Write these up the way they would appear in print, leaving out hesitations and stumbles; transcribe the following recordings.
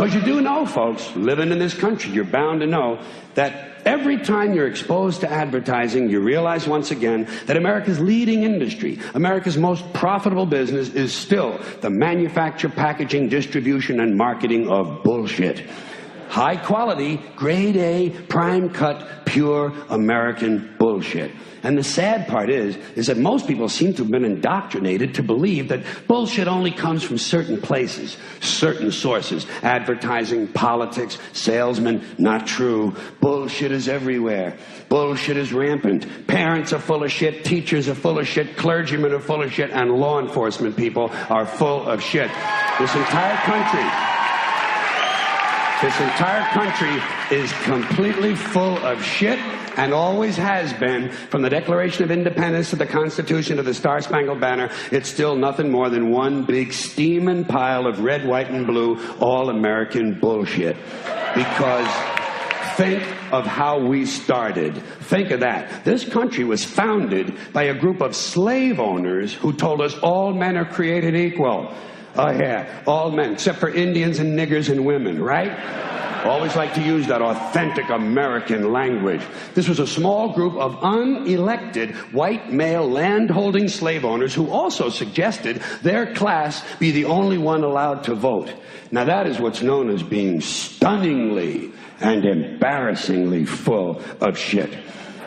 Because you do know, folks, living in this country, you're bound to know that every time you're exposed to advertising, you realize once again that America's leading industry, America's most profitable business, is still the manufacture, packaging, distribution, and marketing of bullshit. High quality, grade A, prime cut, pure American bullshit. And the sad part is that most people seem to have been indoctrinated to believe that bullshit only comes from certain places, certain sources. Advertising, politics, salesmen, not true. Bullshit is everywhere. Bullshit is rampant. Parents are full of shit, teachers are full of shit, clergymen are full of shit, and law enforcement people are full of shit. This entire country is completely full of shit, and always has been. From the Declaration of Independence to the Constitution to the Star-Spangled Banner, it's still nothing more than one big steaming pile of red, white, and blue all-American bullshit. Because think of how we started. Think of that. This country was founded by a group of slave owners who told us all men are created equal. Oh, yeah, all men, except for Indians and niggers and women, right? Always like to use that authentic American language. This was a small group of unelected white male land-holding slave owners who also suggested their class be the only one allowed to vote. Now that is what's known as being stunningly and embarrassingly full of shit.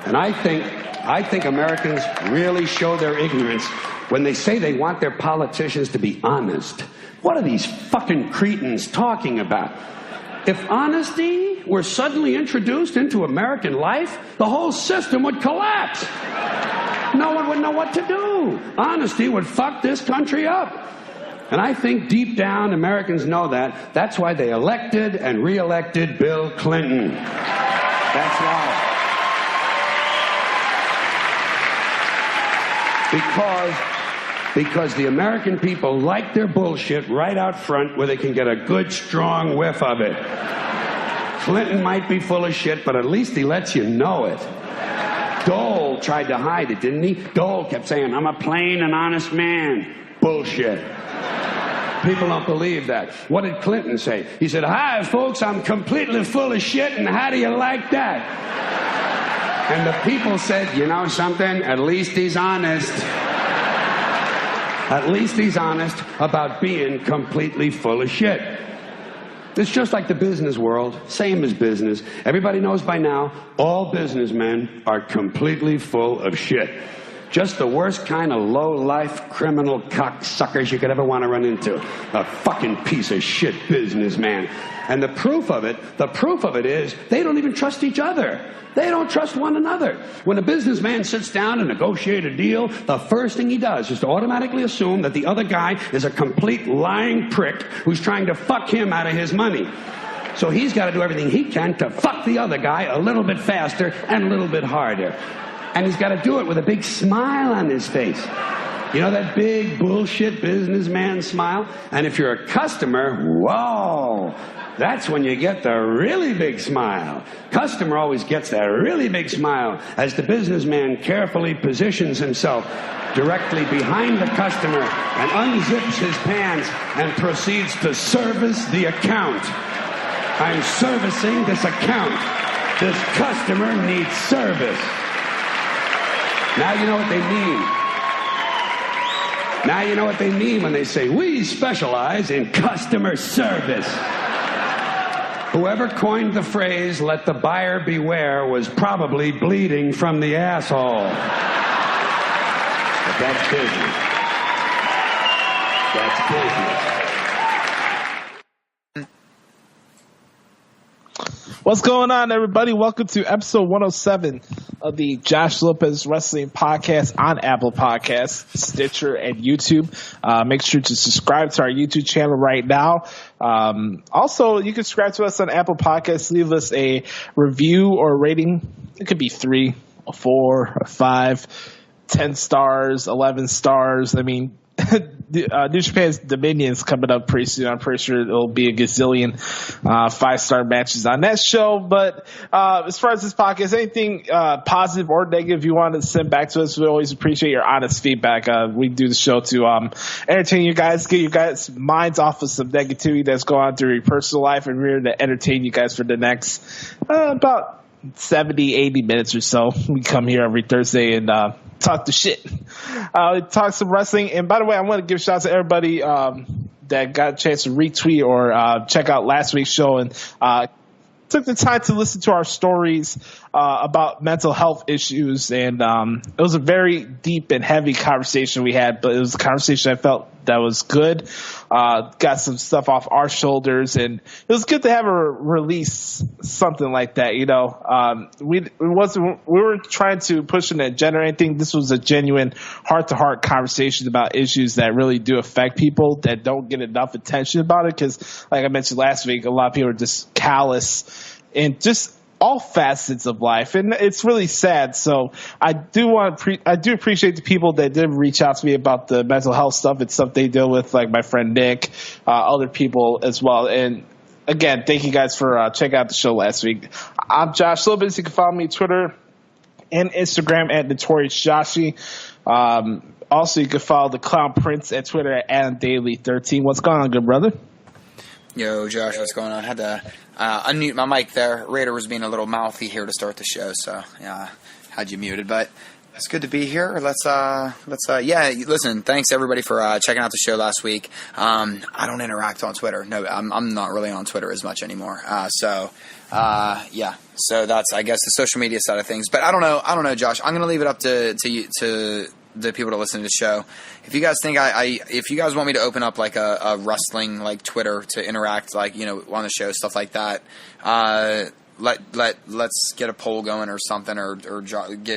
And I think Americans really show their ignorance when they say they want their politicians to be honest. What are these fucking cretins talking about? If honesty were suddenly introduced into American life, the whole system would collapse. No one would know what to do. Honesty would fuck this country up. And I think deep down Americans know that. That's why they elected and re-elected Bill Clinton. That's why. Because the American people like their bullshit right out front where they can get a good, strong whiff of it. Clinton might be full of shit, but at least he lets you know it. Dole tried to hide it, didn't he? Dole kept saying, I'm a plain and honest man. Bullshit. People don't believe that. What did Clinton say? He said, hi, folks, I'm completely full of shit, and how do you like that? And the people said, you know something? At least he's honest. At least he's honest about being completely full of shit. It's just like the business world, same as business. Everybody knows by now, all businessmen are completely full of shit. Just the worst kind of low-life criminal cocksuckers you could ever want to run into. A fucking piece of shit businessman. And the proof of it is they don't even trust each other. They don't trust one another. When a businessman sits down and negotiates a deal, the first thing he does is to automatically assume that the other guy is a complete lying prick who's trying to fuck him out of his money. So he's got to do everything he can to fuck the other guy a little bit faster and a little bit harder. And he's got to do it with a big smile on his face. You know that big bullshit businessman smile? And if you're a customer, whoa, that's when you get the really big smile. Customer always gets that really big smile as the businessman carefully positions himself directly behind the customer and unzips his pants and proceeds to service the account. I'm servicing this account. This customer needs service. Now you know what they mean. Now you know what they mean when they say, we specialize in customer service. Whoever coined the phrase, let the buyer beware, was probably bleeding from the asshole. But that's business. That's business. What's going on, everybody? Welcome to episode 107 of the Josh Lopez Wrestling Podcast on Apple Podcasts, Stitcher, and YouTube. Make sure to subscribe to our YouTube channel right now. Also, you can subscribe to us on Apple Podcasts. Leave us a review or rating. It could be 3, a 4, a 5, 10 stars, 11 stars. I mean, New Japan's Dominion's coming up pretty soon. I'm pretty sure it'll be a gazillion 5-star matches on that show. But as far as this podcast, anything positive or negative you want to send back to us, we always appreciate your honest feedback. We do the show to entertain you guys, get you guys' minds off of some negativity that's going on through your personal life, and we're here to entertain you guys for the next about 70, 80 minutes or so. We come here every Thursday and talk the shit. Talk some wrestling. And by the way, I want to give shout out to everybody that got a chance to retweet or check out last week's show and took the time to listen to our stories about mental health issues. And it was a very deep and heavy conversation we had, but it was a conversation I felt that was good. Got some stuff off our shoulders, and it was good to have a release something like that. You know, we weren't trying to push an agenda or anything. This was a genuine heart-to-heart conversation about issues that really do affect people that don't get enough attention about it. Because, like I mentioned last week, a lot of people are just callous and just all facets of life, and it's really sad. So I do appreciate the people that did reach out to me about the mental health stuff. It's stuff they deal with, like my friend Nick, other people as well. And again, thank you guys for checking out the show last week. I'm Josh Lopez. You can follow me on Twitter and Instagram at Notorious Joshi. Also, you can follow the Clown Prince at Twitter at AdamDaily13. What's going on, good brother? Yo, Josh, what's going on? I had to unmute my mic there. Raider was being a little mouthy here to start the show, so yeah, had you muted. But it's good to be here. Let's listen. Thanks everybody for checking out the show last week. I don't interact on Twitter. No, I'm not really on Twitter as much anymore. So that's, I guess, the social media side of things. But I don't know, Josh. I'm gonna leave it up to you, to the people to listen to the show. If you guys think if you guys want me to open up like a wrestling like Twitter to interact, like, you know, on the show, stuff like that, let's get a poll going or something, or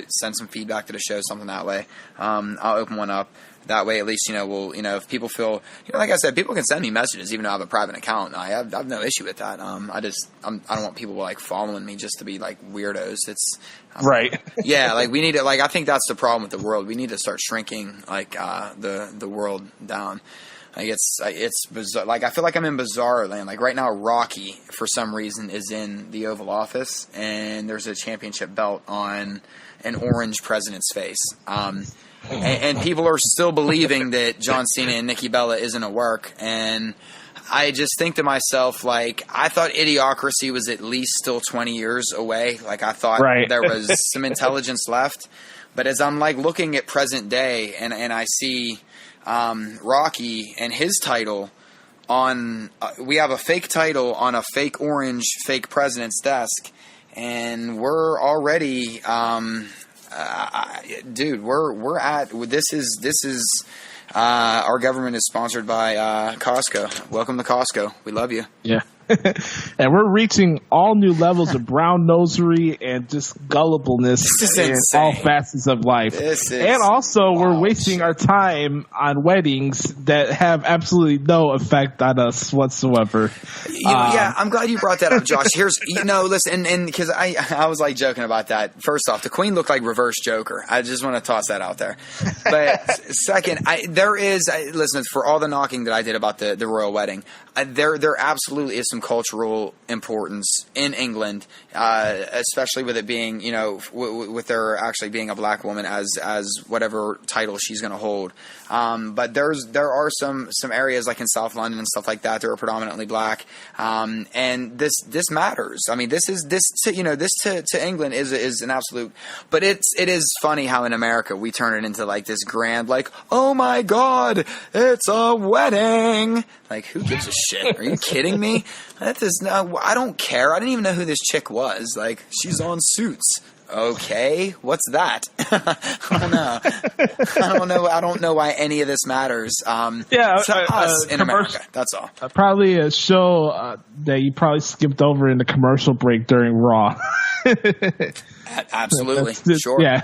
send some feedback to the show, something that way. I'll open one up. That way, at least, if people feel, like I said, people can send me messages even though I have a private account. I have no issue with that. I don't want people like following me just to be like weirdos. It's right. Yeah, like we need to, like, I think that's the problem with the world. We need to start shrinking like the world down. Like it's bizarre. Like I feel like I'm in bizarre land. Like right now, Rocky for some reason is in the Oval Office, and there's a championship belt on an orange president's face. And people are still believing that John Cena and Nikki Bella isn't a work. And I just think to myself, like, I thought Idiocracy was at least still 20 years away. Like, I thought there was some intelligence left. But as I'm, like, looking at present day and I see Rocky and his title on we have a fake title on a fake orange, fake president's desk. And we're already dude, we're at this is our government is sponsored by Costco. Welcome to Costco. We love you. Yeah. And we're reaching all new levels of brown nosery and just gullibleness in all facets of life. And also, we're wasting our time on weddings that have absolutely no effect on us whatsoever. Yeah, I'm glad you brought that up, Josh. Listen, and because I was like joking about that. First off, the Queen looked like reverse Joker. I just want to toss that out there. But second, listen, for all the knocking that I did about the royal wedding, there absolutely is some cultural importance in England, especially with it being, with there actually being a black woman as whatever title she's going to hold. But there are some areas like in South London and stuff like that that are predominantly black, and this matters. I mean, this to England is an absolute. But it is funny how in America we turn it into like this grand, like, oh my God, it's a wedding. Like, who gives a shit? Are you kidding me? I don't care. I didn't even know who this chick was. Like, she's on Suits. Okay, what's that? I don't know. I don't know why any of this matters. To us in America. That's all. Probably a show that you probably skipped over in the commercial break during Raw. Absolutely. Sure. Yeah.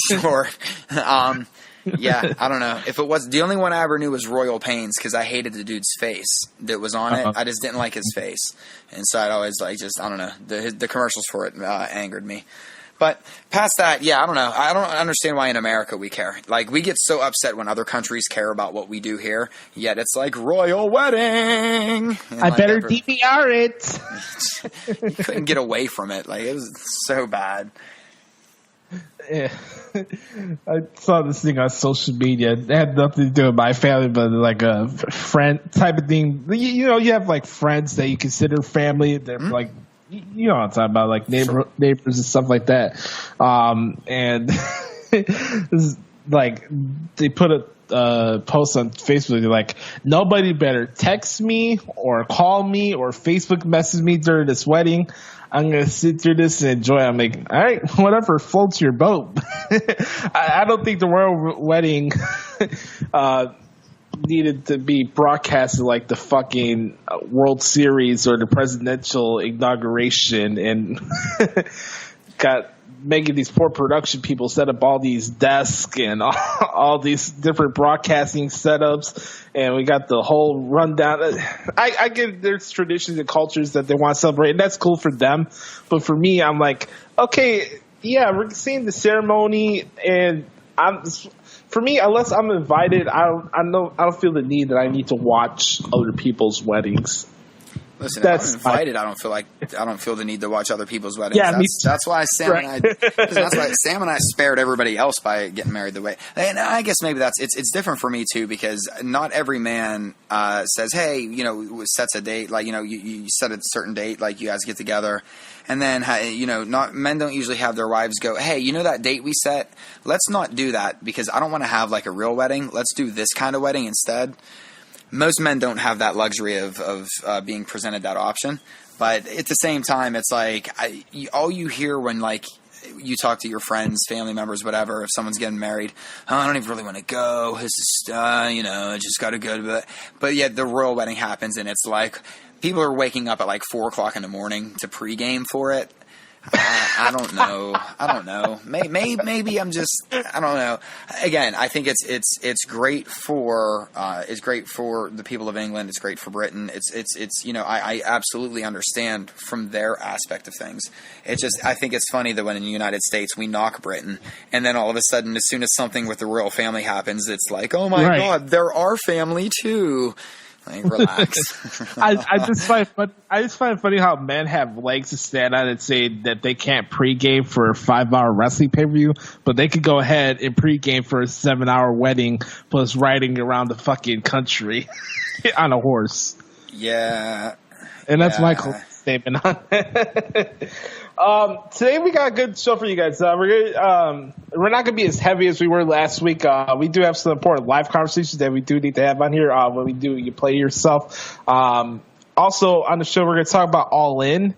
Sure. Yeah, I don't know. If it was the only one I ever knew was Royal Pains because I hated the dude's face that was on it. I just didn't like his face, and so I'd always I don't know. The commercials for it angered me. But past that, yeah, I don't know. I don't understand why in America we care. Like, we get so upset when other countries care about what we do here, yet it's like royal wedding. I better DVR it. You couldn't get away from it. Like, it was so bad. Yeah. I saw this thing on social media. It had nothing to do with my family, but like a friend type of thing. You know, you have like friends that you consider family. They're like, you know what I'm talking about, like neighbors and stuff like that. And this is like, they put a post on Facebook. They're like, nobody better text me or call me or Facebook message me during this wedding. I'm going to sit through this and enjoy it. I'm like, all right, whatever floats your boat. I don't think the royal wedding needed to be broadcasted like the fucking World Series or the presidential inauguration, and got making these poor production people set up all these desks and all these different broadcasting setups, and we got the whole rundown. I get there's traditions and cultures that they want to celebrate, and that's cool for them. But for me, I'm like, okay, yeah, we're seeing the ceremony, and for me, unless I'm invited, I don't feel the need that I need to watch other people's weddings. Listen, if I'm invited, I don't feel the need to watch other people's weddings. Yeah, that's why Sam and I spared everybody else by getting married the way. And I guess maybe it's different for me too, because not every man says, hey, you know, sets a date, like, you know, you set a certain date, like you guys get together. And then, you know, men don't usually have their wives go, hey, you know that date we set? Let's not do that, because I don't want to have like a real wedding. Let's do this kind of wedding instead. Most men don't have that luxury of being presented that option. But at the same time, it's like all you hear when, like, you talk to your friends, family members, whatever, if someone's getting married, oh, I don't even really want to go. This is, you know, I just got to go. But yet the royal wedding happens, and it's like people are waking up at like 4 o'clock in the morning to pregame for it. I don't know. Maybe I'm just, I don't know. Again, I think it's great for the people of England. It's great for Britain. It's you know, I absolutely understand from their aspect of things. It's just, I think it's funny that when in the United States we knock Britain, and then all of a sudden, as soon as something with the royal family happens, it's like, oh my God, they're our family too. Like, relax. I just find it funny how men have legs to stand on and say that they can't pregame for a 5-hour wrestling pay-per-view, but they could go ahead and pregame for a 7-hour wedding plus riding around the fucking country on a horse. Yeah. And that's my statement on it. Today we got a good show for you guys. We're not gonna be as heavy as we were last week. We do have some important live conversations that we do need to have on here. When we do, you play yourself. Also on the show, we're gonna talk about All In.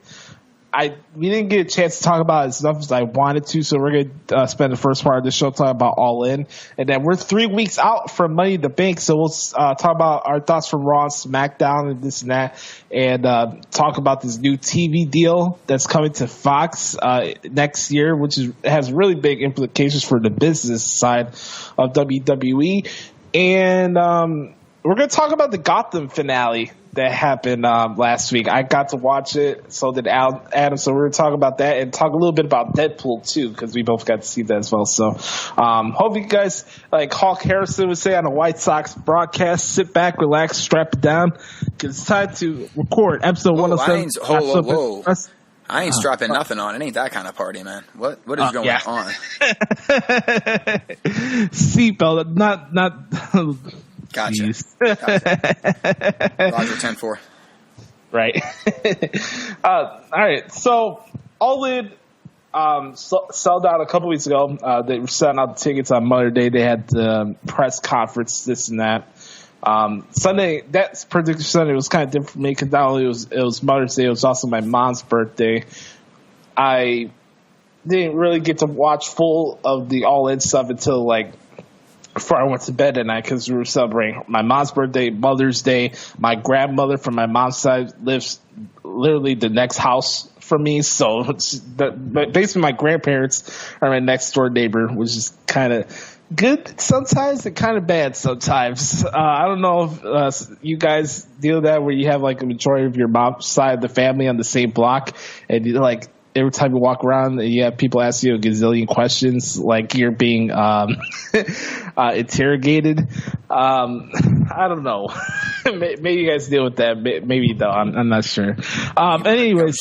We didn't get a chance to talk about it as much as I wanted to, so we're going to spend the first part of the show talking about All In. And then we're 3 weeks out from Money in the Bank, so we'll talk about our thoughts from Raw and SmackDown and this and that, and talk about this new TV deal that's coming to Fox next year, which has really big implications for the business side of WWE. And we're going to talk about the Gotham finale that happened last week. I got to watch it, so did Adam, so we're going to talk about that and talk a little bit about Deadpool too, because we both got to see that as well. So hope you guys, like Hawk Harrison would say on a White Sox broadcast, sit back, relax, strap it down, because it's time to record episode 107. Whoa. I ain't strapping nothing on. It ain't that kind of party, man. What is going on? Seatbelt, not Gotcha. Roger 10-4. Right. All right. So, All In sold out a couple weeks ago. They were selling out the tickets on Mother's Day. They had the press conference, this and that. Sunday, that particular Sunday was kind of different for me because not only it was Mother's Day, it was also my mom's birthday. I didn't really get to watch full of the All In stuff until before I went to bed at night, because we were celebrating my mom's birthday, Mother's Day. My grandmother from my mom's side lives literally the next house from me, so basically my grandparents are my next door neighbor, which is kind of good sometimes and kind of bad sometimes. I don't know if you guys deal with that, where you have a majority of your mom's side of the family on the same block, and every time you walk around, you have people ask you a gazillion questions, like you're being interrogated. I don't know. Maybe you guys deal with that. Maybe though. I'm not sure. Anyways.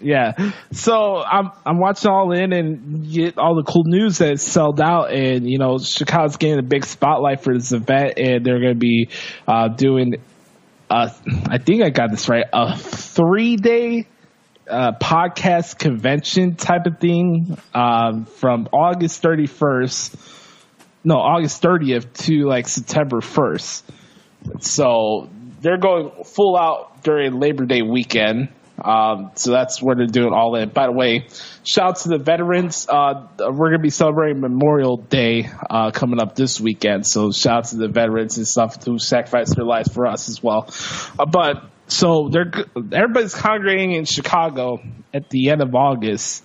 Yeah, so I'm watching All In and get all the cool news that it's sold out, and Chicago's getting a big spotlight for this event, and they're going to be doing, I think I got this right, a 3-day podcast convention type of thing from August 30th to like September 1st. So they're going full out during Labor Day weekend. So that's where they're doing All In. By the way, shout out to the veterans. We're going to be celebrating Memorial Day coming up this weekend. So shout out to the veterans and stuff who sacrificed their lives for us as well. So everybody's congregating in Chicago at the end of August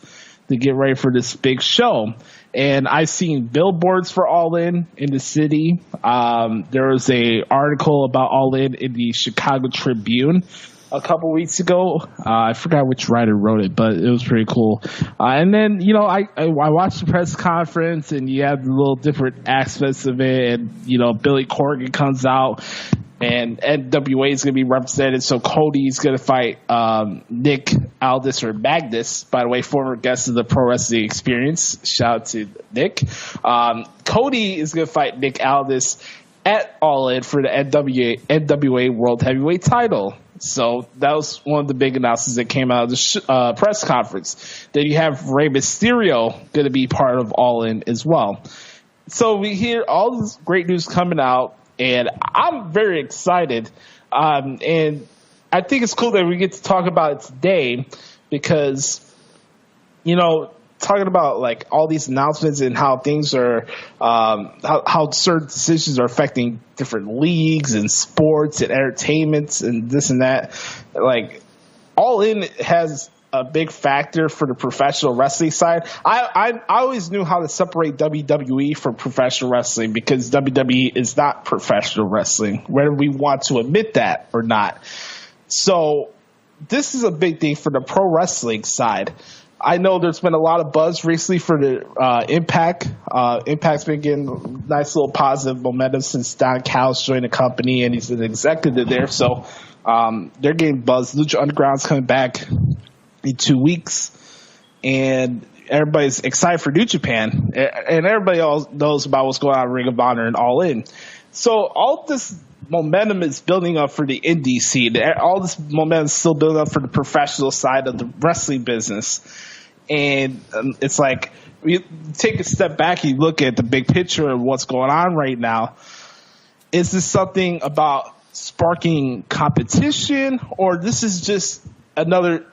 to get ready for this big show. And I've seen billboards for All In the city. There was a article about All In the Chicago Tribune a couple weeks ago. I forgot which writer wrote it, but it was pretty cool. And then, I watched the press conference, and you have the little different aspects of it. And, Billy Corgan comes out, and NWA is going to be represented. So Cody's going to fight Nick Aldis, or Magnus, by the way, former guest of the Pro Wrestling Experience. Shout out to Nick. Cody is going to fight Nick Aldis at All In for the NWA World Heavyweight title. So that was one of the big announcements that came out of the press conference. Then you have Rey Mysterio going to be part of All In as well. So we hear all this great news coming out, and I'm very excited. And I think it's cool that we get to talk about it today because, talking about like all these announcements and how things are, how certain decisions are affecting different leagues and sports and entertainments and this and that. Like, All In has a big factor for the professional wrestling side. I always knew how to separate WWE from professional wrestling because WWE is not professional wrestling, whether we want to admit that or not. So this is a big thing for the pro wrestling side. I know there's been a lot of buzz recently for the Impact. Impact's been getting nice little positive momentum since Don Callis joined the company, and he's an executive there. So they're getting buzz. Lucha Underground's coming back in 2 weeks, and everybody's excited for New Japan. And everybody all knows about what's going on in Ring of Honor and All In. So all this momentum is building up for the indie scene. All this momentum is still building up for the professional side of the wrestling business. And it's like, you take a step back, you look at the big picture of what's going on right now. Is this something about sparking competition, or this is just another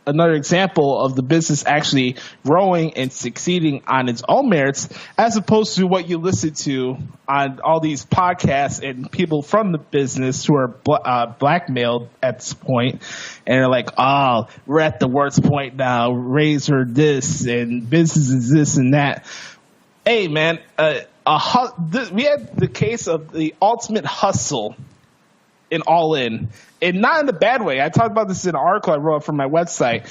example of the business actually growing and succeeding on its own merits, as opposed to what you listen to on all these podcasts and people from the business who are blackmailed at this point, and they're like, "Oh, we're at the worst point now. Razor this and business is this and that." Hey, man, we had the case of the ultimate hustle in All In, and not in a bad way. I talked about this in an article I wrote from my website.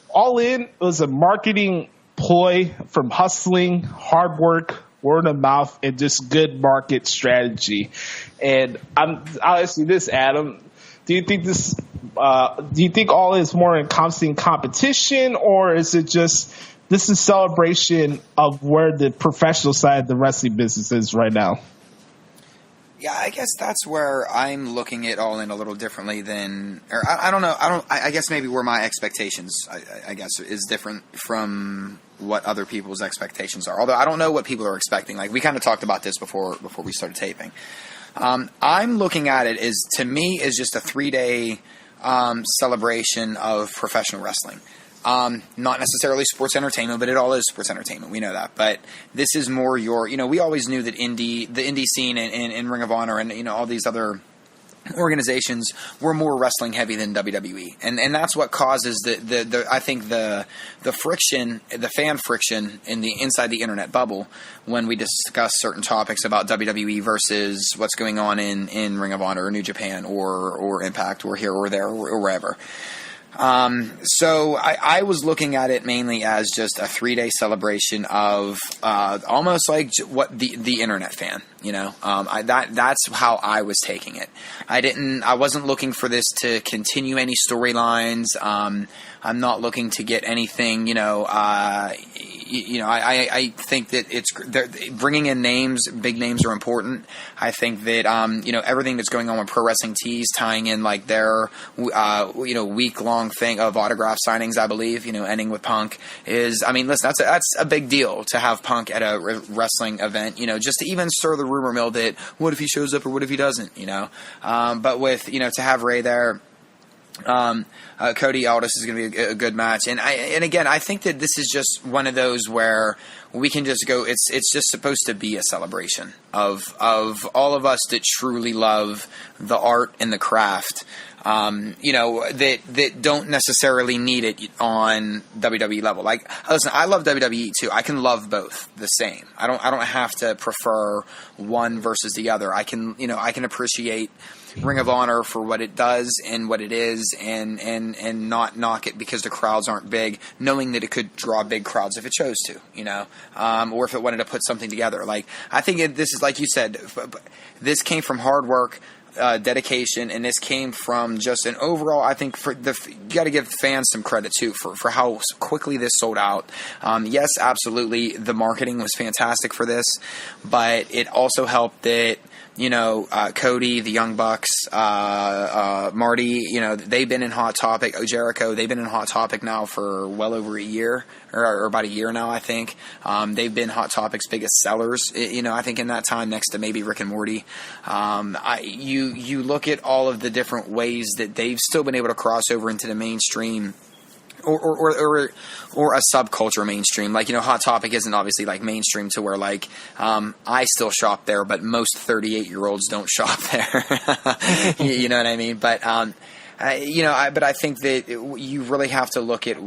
All In was a marketing ploy from hustling, hard work, word of mouth, and just good market strategy. And I'll ask you this, Adam: do you think All In is more in constant competition, or is it just this is celebration of where the professional side of the wrestling business is right now? Yeah, I guess that's where I'm looking at All In a little differently than, or I don't know. I guess maybe where my expectations, I guess, is different from what other people's expectations are. Although I don't know what people are expecting. Like, we kind of talked about this before we started taping. I'm looking at it as, to me, is just a 3-day celebration of professional wrestling. Not necessarily sports entertainment, but it all is sports entertainment. We know that. But this is more your, we always knew that the indie scene and Ring of Honor and, all these other organizations were more wrestling heavy than WWE. And that's what causes I think the friction, the fan friction inside the internet bubble when we discuss certain topics about WWE versus what's going on in Ring of Honor or New Japan or Impact or here or there or wherever. So I was looking at it mainly as just a 3-day celebration of almost like what the internet fan, you know. That's how I was taking it. I wasn't looking for this to continue any storylines. I'm not looking to get anything, you know. I think that bringing in names, big names are important. I think that everything that's going on with Pro Wrestling Tees, tying in like their week-long thing of autograph signings, I believe, ending with Punk is, I mean, listen, that's a big deal to have Punk at a wrestling event, just to even stir the rumor mill that what if he shows up or what if he doesn't, but with, to have Ray there. Cody Aldis is going to be a good match, and again, I think that this is just one of those where we can just go. It's just supposed to be a celebration of all of us that truly love the art and the craft. That don't necessarily need it on WWE level. Like, listen, I love WWE too. I can love both the same. I don't have to prefer one versus the other. I can appreciate Ring of Honor for what it does and what it is, and not knock it because the crowds aren't big, knowing that it could draw big crowds if it chose to, or if it wanted to put something together. Like, I think this is, like you said, this came from hard work, dedication, and this came from just an overall, I think, you got to give fans some credit too for how quickly this sold out. Yes, absolutely, the marketing was fantastic for this, but it also helped that Cody, the Young Bucks, Marty, they've been in Hot Topic. Jericho, they've been in Hot Topic now for well over a year, or about a year now, I think. They've been Hot Topic's biggest sellers, I think in that time, next to maybe Rick and Morty. You look at all of the different ways that they've still been able to cross over into the mainstream. Or a subculture mainstream. Like, Hot Topic isn't obviously like mainstream to where like I still shop there, but most 38-year-olds don't shop there. You know what I mean? But but I think that you really have to look at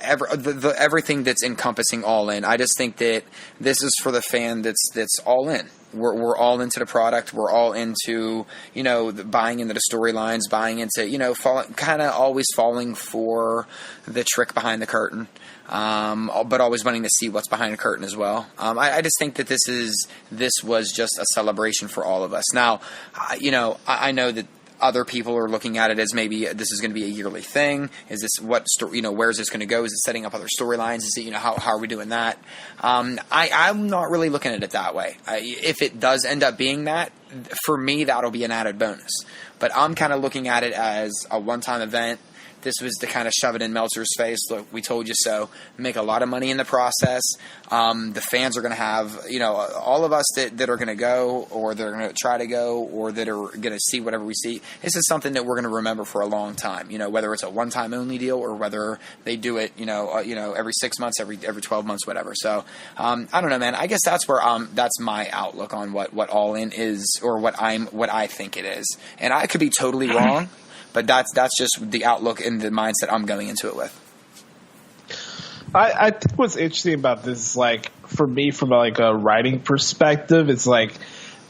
everything that's encompassing all in. I just think that this is for the fan that's all in. We're all into the product. We're all into, buying into the storylines, buying into, kind of always falling for the trick behind the curtain, but always wanting to see what's behind the curtain as well. I just think that this was just a celebration for all of us. Now, I know that other people are looking at it as maybe this is going to be a yearly thing. Is this where is this going to go? Is it setting up other storylines? Is it, how are we doing that? I'm not really looking at it that way. If it does end up being that, for me, that'll be an added bonus. But I'm kind of looking at it as a one-time event. This was to kind of shove it in Meltzer's face. Look, we told you so. Make a lot of money in the process. The fans are going to have, all of us that are going to go, or they're going to try to go, or that are going to see whatever we see. This is something that we're going to remember for a long time. Whether it's a one-time only deal or whether they do it, every 6 months, every 12 months, whatever. So I don't know, man. I guess that's where that's my outlook on what All In is, or what I think it is, and I could be totally wrong. But that's just the outlook and the mindset I'm going into it with. I think what's interesting about this is, like, for me, from like a writing perspective, it's like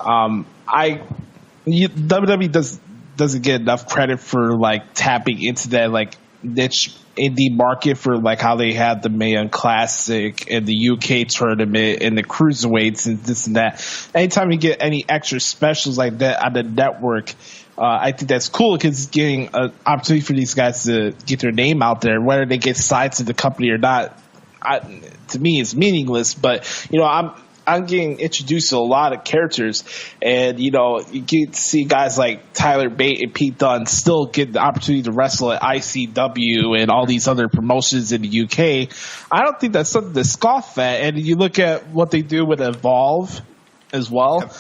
WWE doesn't get enough credit for like tapping into that like niche indie market, for like how they had the Mae Young Classic and the UK tournament and the cruiserweights and this and that. Anytime you get any extra specials like that on the network, I think that's cool, because it's getting an opportunity for these guys to get their name out there. Whether they get signed to the company or not, to me, is meaningless. But I'm getting introduced to a lot of characters, and you get to see guys like Tyler Bate and Pete Dunne still get the opportunity to wrestle at ICW and all these other promotions in the UK. I don't think that's something to scoff at. And you look at what they do with Evolve as well.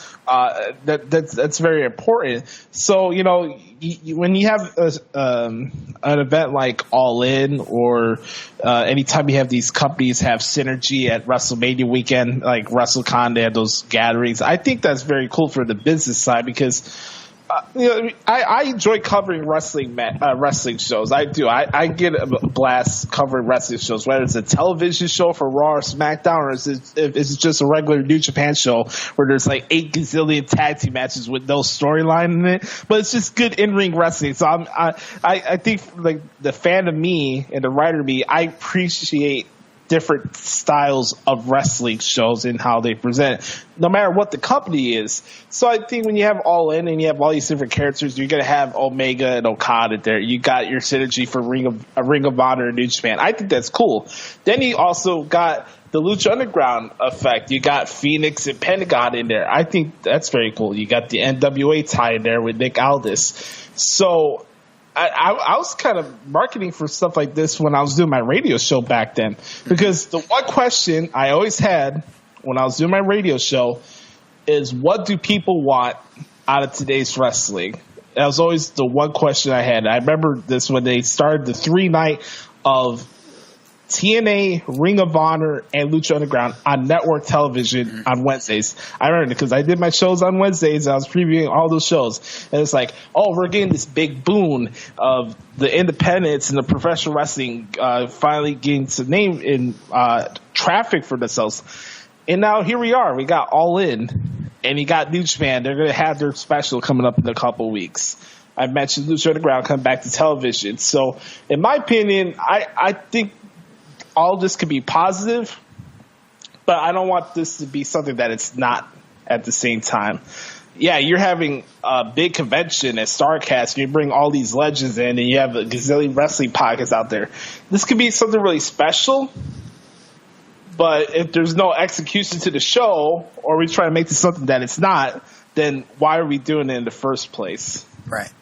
That's very important. So when you have an event like All In, or anytime you have these companies have synergy at WrestleMania weekend, like WrestleCon, they have those gatherings. I think that's very cool for the business side, because I enjoy covering wrestling shows. I do. I get a blast covering wrestling shows, whether it's a television show for Raw or SmackDown, or if it's just a regular New Japan show where there's like 8 gazillion tag team matches with no storyline in it. But it's just good in-ring wrestling. So I think like the fan of me and the writer of me, I appreciate different styles of wrestling shows and how they present it, no matter what the company is. So I think when you have All In and you have all these different characters, you're going to have Omega and Okada there. You got your synergy for Ring of Honor and New Japan. I think that's cool. Then you also got the Lucha Underground effect. You got Phoenix and Pentagon in there. I think that's very cool. You got the NWA tie in there with Nick Aldis. So I was kind of marketing for stuff like this when I was doing my radio show back then, because the one question I always had when I was doing my radio show is, what do people want out of today's wrestling? That was always the one question I had. I remember this when they started the 3-night of TNA, Ring of Honor, and Lucha Underground on network television on Wednesdays. I remember because I did my shows on Wednesdays. I was previewing all those shows. And it's like, oh, we're getting this big boon of the independents and the professional wrestling finally getting some name in traffic for themselves. And now here we are. We got All In, and you got New Japan. They're going to have their special coming up in a couple weeks. I mentioned Lucha Underground coming back to television. So in my opinion, I think all this could be positive, but I don't want this to be something that it's not at the same time. Yeah, you're having a big convention at StarCast, and you bring all these legends in, and you have a gazillion wrestling podcasts out there. This could be something really special, but if there's no execution to the show, or we try to make this something that it's not, then why are we doing it in the first place? Right.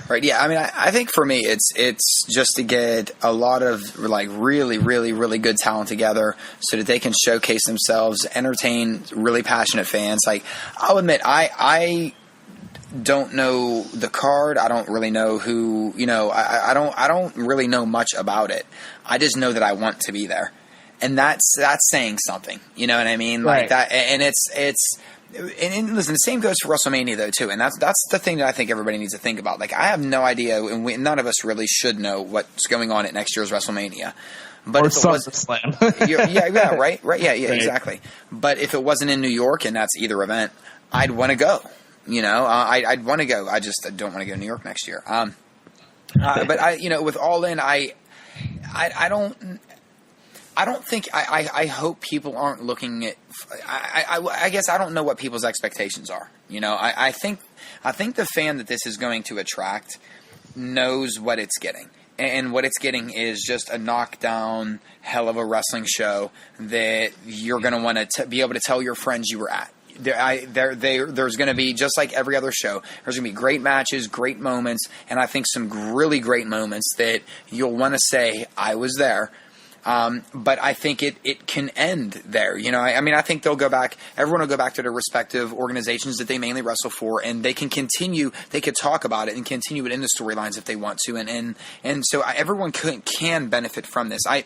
Right. Yeah. I mean, I think for me, it's just to get a lot of like really, really, really good talent together so that they can showcase themselves, entertain really passionate fans. Like, I'll admit, I don't know the card. I don't really know who, I don't really know much about it. I just know that I want to be there. And that's saying something, you know what I mean? Like that. And and listen, the same goes for WrestleMania though too, and that's the thing that I think everybody needs to think about. Like, I have no idea, and none of us really should know what's going on at next year's WrestleMania. But or if it was, SummerSlam. yeah, right, yeah, exactly. But if it wasn't in New York, and that's either event, I'd want to go. I'd want to go. I just don't want to go to New York next year. But with All In, I don't think I hope people aren't looking at. I guess I don't know what people's expectations are. I think the fan that this is going to attract knows what it's getting, and what it's getting is just a knockdown hell of a wrestling show that you're going to want to be able to tell your friends you were at. There's going to be, just like every other show, there's going to be great matches, great moments, and I think some really great moments that you'll want to say, I was there. But I think it can end there. I think they'll go back. Everyone will go back to their respective organizations that they mainly wrestle for, and they can continue. They could talk about it and continue it in the storylines if they want to, and so everyone can benefit from this. I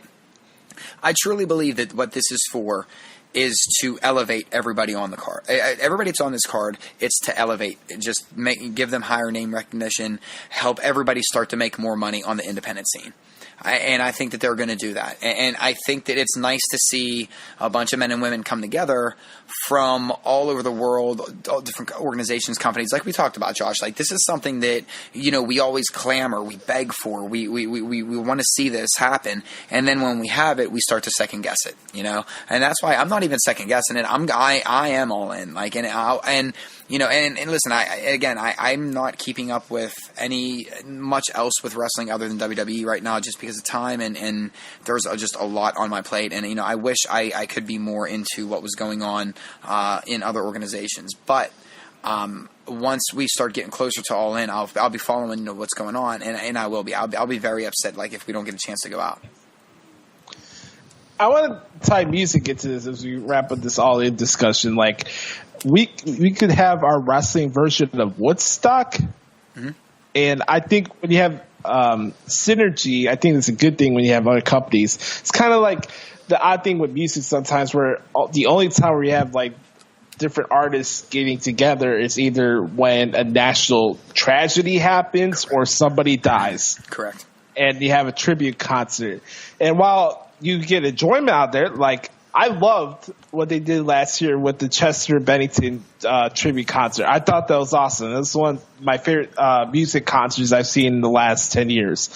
truly believe that what this is for is to elevate everybody on the card. Everybody that's on this card, it's to elevate, just give them higher name recognition, help everybody start to make more money on the independent scene. And I think that they're going to do that. And I think that it's nice to see a bunch of men and women come together from all over the world, all different organizations, companies, like we talked about, Josh. Like, this is something that, we always clamor, we beg for, we want to see this happen. And then when we have it, we start to second guess it, And that's why I'm not even second guessing it. I am all in. Like, and listen, I'm not keeping up with much else with wrestling other than WWE right now, just because of time, and there's just a lot on my plate, and I wish I could be more into what was going on in other organizations. But once we start getting closer to All In, I'll be following what's going on, and I will be. I'll be very upset, like, if we don't get a chance to go out. I want to tie music into this as we wrap up this All In discussion. Like, we could have our wrestling version of Woodstock, and I think when you have synergy, I think it's a good thing when you have other companies. It's kind of like the odd thing with music sometimes, where the only time where you have like different artists getting together is either when a national tragedy happens or somebody dies. Correct. And you have a tribute concert. And while you get enjoyment out there, like I loved what they did last year with the Chester Bennington tribute concert. I thought that was awesome. That's one of my favorite music concerts I've seen in the last 10 years.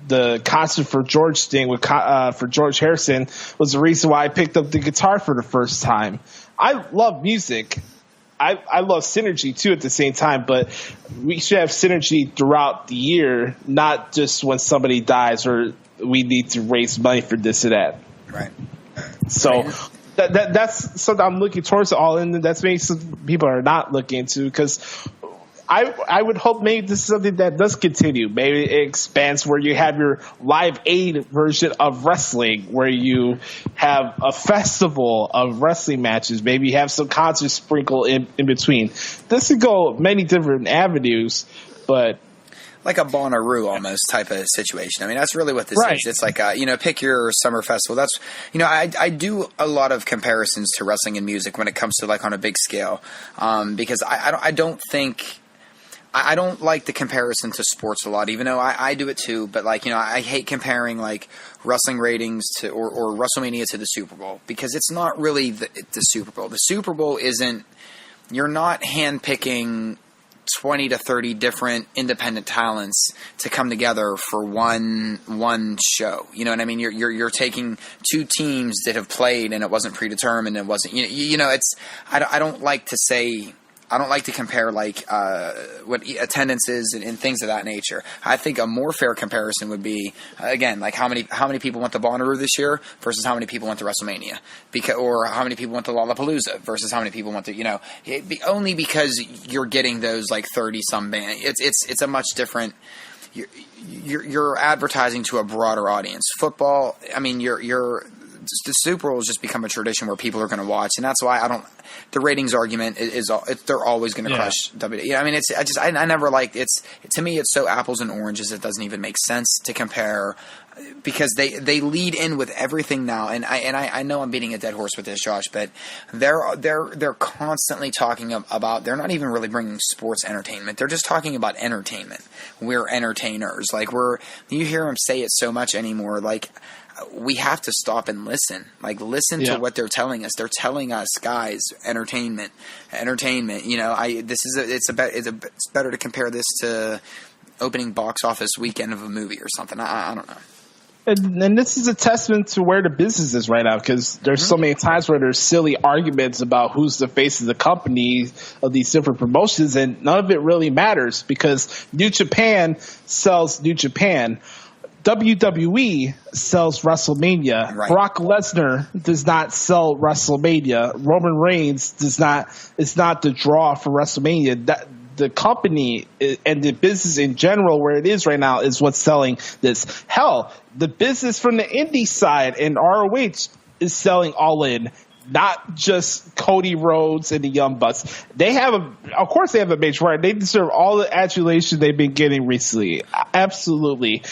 The concert for George Sting for George Harrison was the reason why I picked up the guitar for the first time. I love music. I love synergy too at the same time, but we should have synergy throughout the year, not just when somebody dies or we need to raise money for this or that. Right. So that's something I'm looking towards all in. That's maybe some people are not looking into, because I would hope maybe this is something that does continue. Maybe it expands where you have your Live Aid version of wrestling, where you have a festival of wrestling matches. Maybe you have some concerts sprinkled in between. This could go many different avenues, but like a Bonnaroo almost type of situation. I mean, that's really what this right. is. It's like, pick your summer festival. That's, I do a lot of comparisons to wrestling and music when it comes to like on a big scale, because I don't like the comparison to sports a lot, even though I do it too. But like, I hate comparing like wrestling ratings to or WrestleMania to the Super Bowl, because it's not really the Super Bowl. The Super Bowl isn't. You're not handpicking 20 to 30 different independent talents to come together for one show. You know what I mean? You're taking two teams that have played and it wasn't predetermined. It wasn't. It's. I don't like to say. I don't like to compare like what attendance is and things of that nature. I think a more fair comparison would be, again, like how many people went to Bonnaroo this year versus how many people went to WrestleMania, or how many people went to Lollapalooza versus how many people went to only because you're getting those like 30 some band. It's a much different. You're advertising to a broader audience. Football, I mean, the Super Bowl has just become a tradition where people are going to watch, and that's why the ratings argument they're always going to crush WWE. I mean, I never liked to me it's so apples and oranges it doesn't even make sense to compare, because they lead in with everything now, and I know I'm beating a dead horse with this, Josh, but they're constantly talking about, they're not even really bringing sports entertainment, they're just talking about entertainment. We're entertainers, like you hear them say it so much anymore, like. We have to stop and listen. Like, listen to what they're telling us. They're telling us, guys, entertainment. It's better to compare this to opening box office weekend of a movie or something. I don't know. And this is a testament to where the business is right now, because there's so many times where there's silly arguments about who's the face of the company of these different promotions, and none of it really matters, because New Japan sells New Japan. WWE sells WrestleMania. Right. Brock Lesnar does not sell WrestleMania. Roman Reigns is not the draw for WrestleMania. The company and the business in general, where it is right now, is what's selling this. Hell, the business from the indie side and ROH is selling All In. Not just Cody Rhodes and the Young Bucks. Of course they have a major right. They deserve all the adulation they've been getting recently. Absolutely.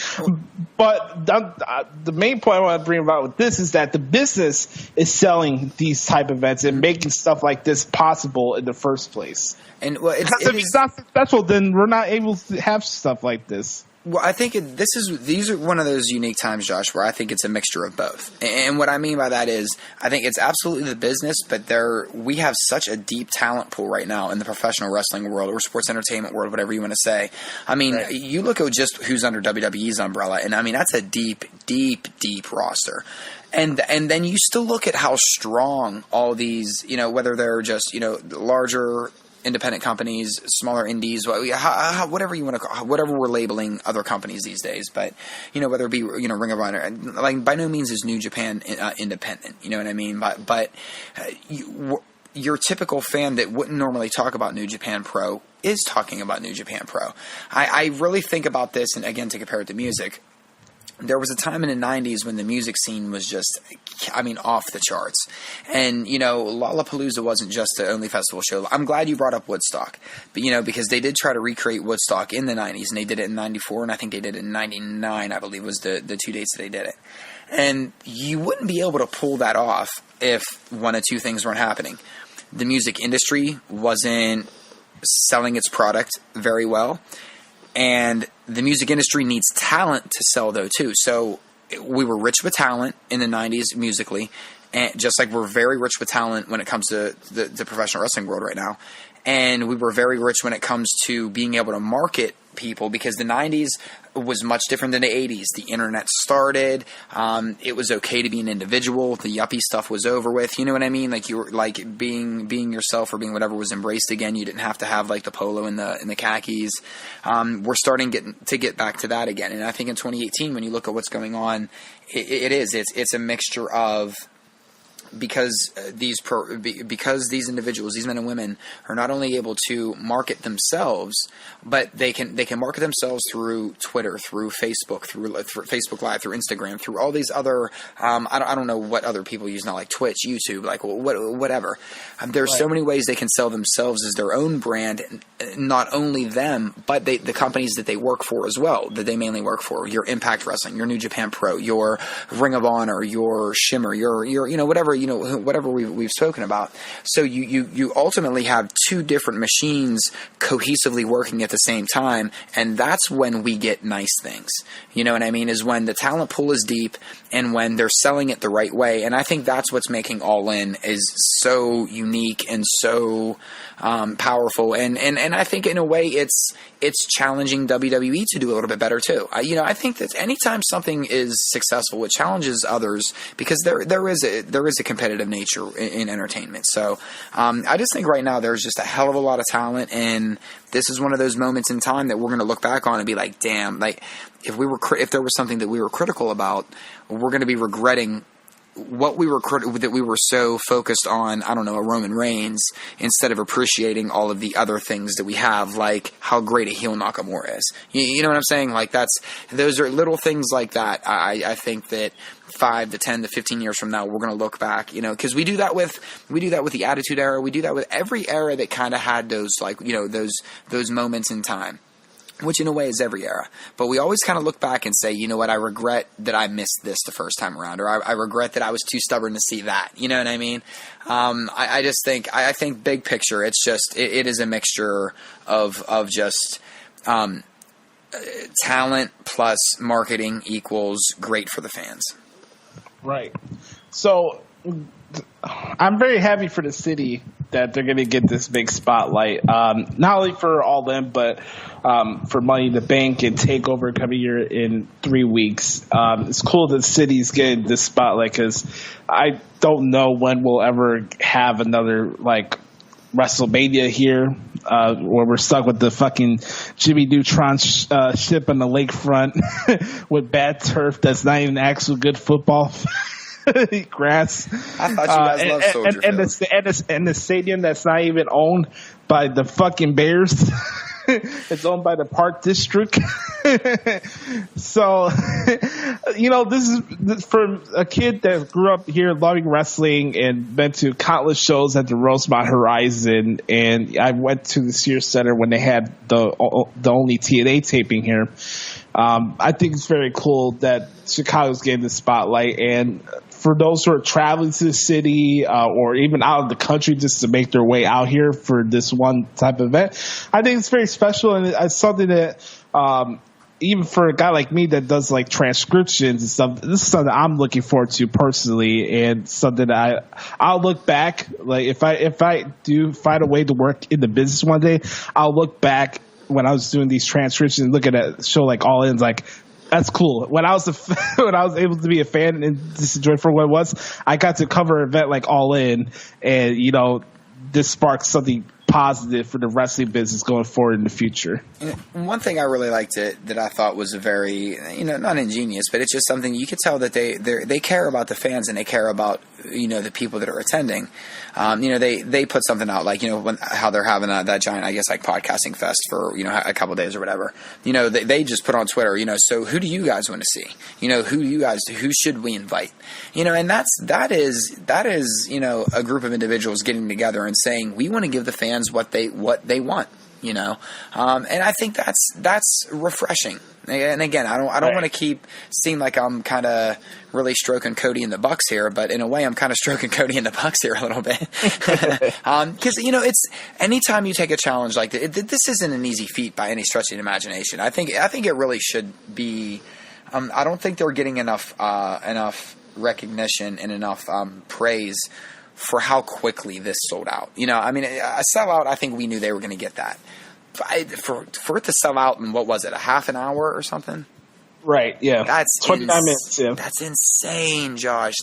But the main point I want to bring about with this is that the business is selling these type of events and making stuff like this possible in the first place. And if it's not successful, then we're not able to have stuff like this. Well, I think these are one of those unique times, Josh, where I think it's a mixture of both. And what I mean by that is, I think it's absolutely the business, but we have such a deep talent pool right now in the professional wrestling world or sports entertainment world, whatever you want to say. I mean, You look at just who's under WWE's umbrella, and I mean, that's a deep, deep, deep roster. And then you still look at how strong all these, whether they're just, larger independent companies, smaller indies, whatever you want to call, whatever we're labeling other companies these days. But whether it be Ring of Honor, like by no means is New Japan independent. You know what I mean? But your typical fan that wouldn't normally talk about New Japan Pro is talking about New Japan Pro. I really think about this, and again, to compare it to music. There was a time in the 90s when the music scene was just, off the charts. And, Lollapalooza wasn't just the only festival show. I'm glad you brought up Woodstock. But, because they did try to recreate Woodstock in the 90s, and they did it in 94, and I think they did it in 99, I believe, was the two dates that they did it. And you wouldn't be able to pull that off if one of two things weren't happening. the music industry wasn't selling its product very well. And the music industry needs talent to sell, though, too. So we were rich with talent in the 90s musically, and just like we're very rich with talent when it comes to the professional wrestling world right now. And we were very rich when it comes to being able to market people, because the 90s was much different than the 80s. The internet started. It was okay to be an individual. The yuppie stuff was over with. You know what I mean? Like, you were like being yourself or being whatever was embraced again. You didn't have to have like the polo and the khakis. We're starting to get back to that again. And I think in 2018, when you look at what's going on, it's a mixture of, because these individuals, these men and women, are not only able to market themselves, but they can market themselves through Twitter, through Facebook, through Facebook Live, through Instagram, through all these other I don't know what other people use now, like Twitch, YouTube, like whatever. There's so many ways they can sell themselves as their own brand. Not only them, but the companies that they work for as well, that they mainly work for. Your Impact Wrestling, your New Japan Pro, your Ring of Honor, your Shimmer, your whatever we've spoken about. So you ultimately have two different machines cohesively working at the same time, and that's when we get nice things. You know what I mean? Is when the talent pool is deep and when they're selling it the right way. And I think that's what's making All In is so unique and so powerful. And I think in a way it's challenging WWE to do a little bit better too. I think that anytime something is successful, it challenges others, because there is a competitive nature in entertainment. So I just think right now there's just a hell of a lot of talent, and this is one of those moments in time that we're going to look back on and be like, damn, like if there was something that we were critical about, we're going to be regretting what we were that we were so focused on, I don't know, a Roman Reigns, instead of appreciating all of the other things that we have, like how great a heel Nakamura is. You know what I'm saying? Like those are little things like that. I think that 5 to 10 to 15 years from now, we're going to look back, because we do that with the Attitude Era. We do that with every era that kind of had those, like, those moments in time, which in a way is every era. But we always kind of look back and say, you know what, I regret that I missed this the first time around, or I regret that I was too stubborn to see that. You know what I mean? I think big picture, it's just, it is a mixture of just talent plus marketing equals great for the fans. Right. So I'm very happy for the city that they're going to get this big spotlight, not only for All In, but for Money in the Bank and TakeOver coming here in 3 weeks. It's cool that the city's getting this spotlight, because I don't know when we'll ever have another, like, WrestleMania here, where we're stuck with the fucking Jimmy Neutron ship on the lakefront with bad turf that's not even actual good football. Grass. I thought you guys loved Soldier Field. And the stadium that's not even owned by the fucking Bears. It's owned by the Park District. So, this is for a kid that grew up here loving wrestling and been to countless shows at the Rosemont Horizon. And I went to the Sears Center when they had the only TNA taping here. I think it's very cool that Chicago's getting the spotlight, and for those who are traveling to the city or even out of the country just to make their way out here for this one type of event, I think it's very special, and it's something that even for a guy like me that does like transcriptions and stuff, this is something I'm looking forward to personally, and something that I'll look back, like if I do find a way to work in the business one day, I'll look back when I was doing these transcriptions and look at a show like All In, like, that's cool. When I was able to be a fan and just enjoy it for what it was, I got to cover an event like All In, and this sparked something positive for the wrestling business going forward in the future. And one thing I really liked that I thought was a very, not ingenious, but it's just something you could tell that they care about the fans, and they care about the people that are attending. They put something out, like how they're having that giant, I guess, like podcasting fest for a couple of days or whatever. They just put on Twitter, so who do you guys want to see? Who should we invite? And that is a group of individuals getting together and saying, we want to give the fans what they want. you know, and I think that's refreshing. And again, I don't want to keep seem like I'm kind of really stroking Cody and the Bucks here, but in a way, I'm kind of stroking Cody and the Bucks here a little bit, because you know, it's anytime you take a challenge like this isn't an easy feat by any stretch of the imagination. I think it really should be. I don't think they're getting enough recognition and enough praise for how quickly this sold out. You know, I mean, a sellout, I think we knew they were going to get that. For it to sell out in, what was it, a half an hour or something? Right, yeah. That's 29 minutes, yeah. That's insane, Josh.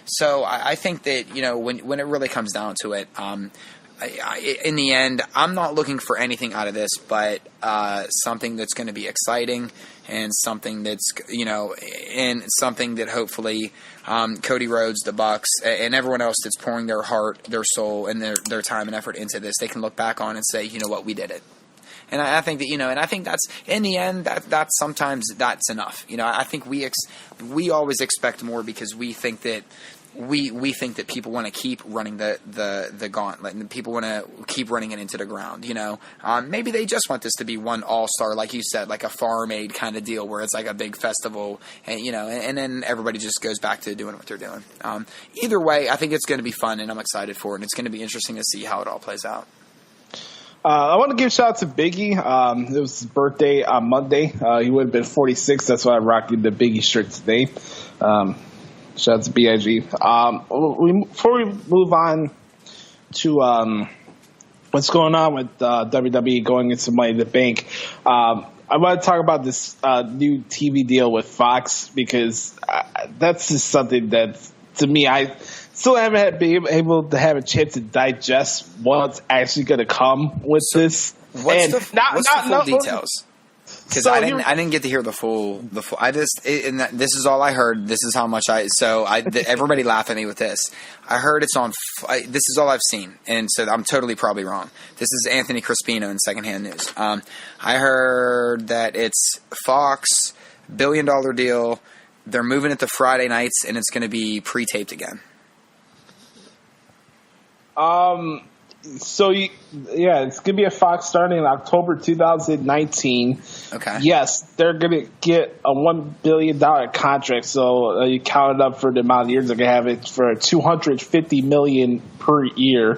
So I think that, you know, when it really comes down to it, in the end, I'm not looking for anything out of this but something that's going to be exciting and something that's, you know, and something that hopefully Cody Rhodes, the Bucks, and everyone else that's pouring their heart, their soul, and their time and effort into this, they can look back on and say, you know what, we did it. And I think that, you know, and I think that's, in the end, that's sometimes that's enough. You know, I think we always expect more because we think that we think that people want to keep running the gauntlet and people want to keep running it into the ground, you know. Maybe they just want this to be one all-star, like you said, like a farm-aid kind of deal where it's like a big festival, and, you know, and then everybody just goes back to doing what they're doing. Either way, I think it's going to be fun, and I'm excited for it, and it's going to be interesting to see how it all plays out. I want to give a shout out to Biggie. It was his birthday on Monday. He would have been 46. That's why I'm rocking the Biggie shirt today. Shout out to B.I.G. Before we move on to what's going on with WWE going into Money in the Bank, I want to talk about this new TV deal with Fox because that's just something that, to me, I still haven't been able to have a chance to digest what's actually going to come with this. What's the full details? Because So I didn't get to hear the full. This is all I heard. This is how much everybody laugh at me with this. I heard it's on. This is all I've seen, and so I'm totally probably wrong. This is Anthony Crispino in Secondhand News. I heard that it's Fox $1 billion deal. They're moving it to Friday nights, and it's going to be pre-taped again. So it's gonna be a Fox starting in October 2019. Okay. Yes, they're gonna get a $1 billion contract. So you count it up for the amount of years they're gonna have it for $250 million per year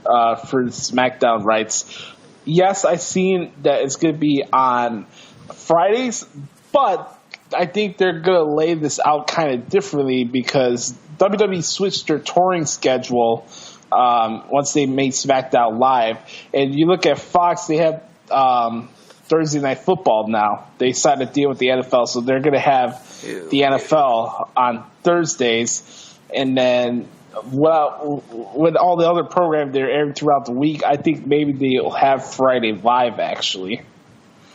for SmackDown rights. Yes, I've seen that it's gonna be on Fridays, but I think they're gonna lay this out kind of differently because WWE switched their touring schedule. Once they made SmackDown Live. And you look at Fox, they have Thursday Night Football now. They signed a deal with the NFL, so they're going to have the NFL on Thursdays. And then with all the other programs they're airing throughout the week, I think maybe they'll have Friday Live, actually.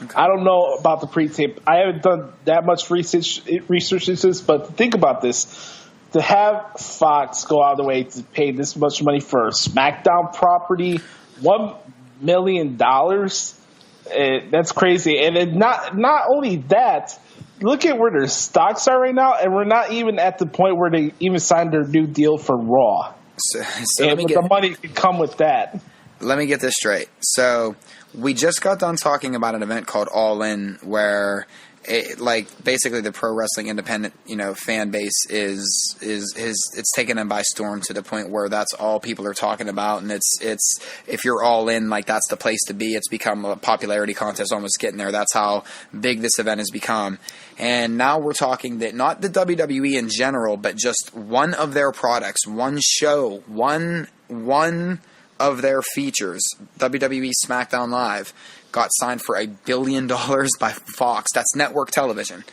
Okay. I don't know about the pre-tape. I haven't done that much research into this, but think about this. To have Fox go out of the way to pay this much money for a SmackDown property, $1 million, that's crazy. And it not only that, look at where their stocks are right now, and we're not even at the point where they even signed their new deal for Raw. So the money can come with that. Let me get this straight. So we just got done talking about an event called All In where basically the pro wrestling independent, you know, fan base is it's taken them by storm to the point where that's all people are talking about, and it's if you're all in, like, that's the place to be. It's become a popularity contest, almost getting there. That's how big this event has become. And now we're talking that not the WWE in general, but just one of their products, one show, one of their features, WWE SmackDown Live, got signed for $1 billion by Fox. That's network television,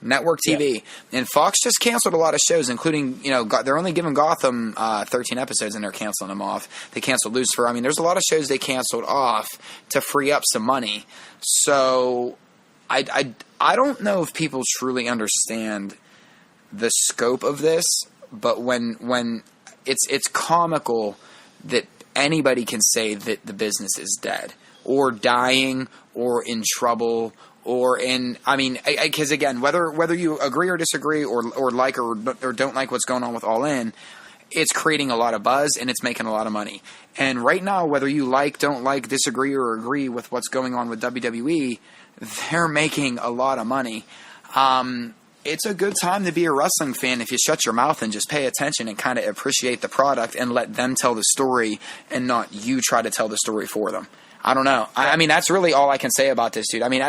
network TV. Yeah. And Fox just canceled a lot of shows, including, you know, they're only giving Gotham 13 episodes and they're canceling them off. They canceled Lucifer. I mean, there's a lot of shows they canceled off to free up some money. So I don't know if people truly understand the scope of this, but when it's comical that anybody can say that the business is dead or dying or in trouble or in, I mean, because again, whether you agree or disagree or like or don't like what's going on with All In, it's creating a lot of buzz and it's making a lot of money. And right now, whether you like, don't like, disagree, or agree with what's going on with WWE, they're making a lot of money. It's a good time to be a wrestling fan if you shut your mouth and just pay attention and kind of appreciate the product and let them tell the story and not you try to tell the story for them. I don't know. I mean, that's really all I can say about this, dude. I mean,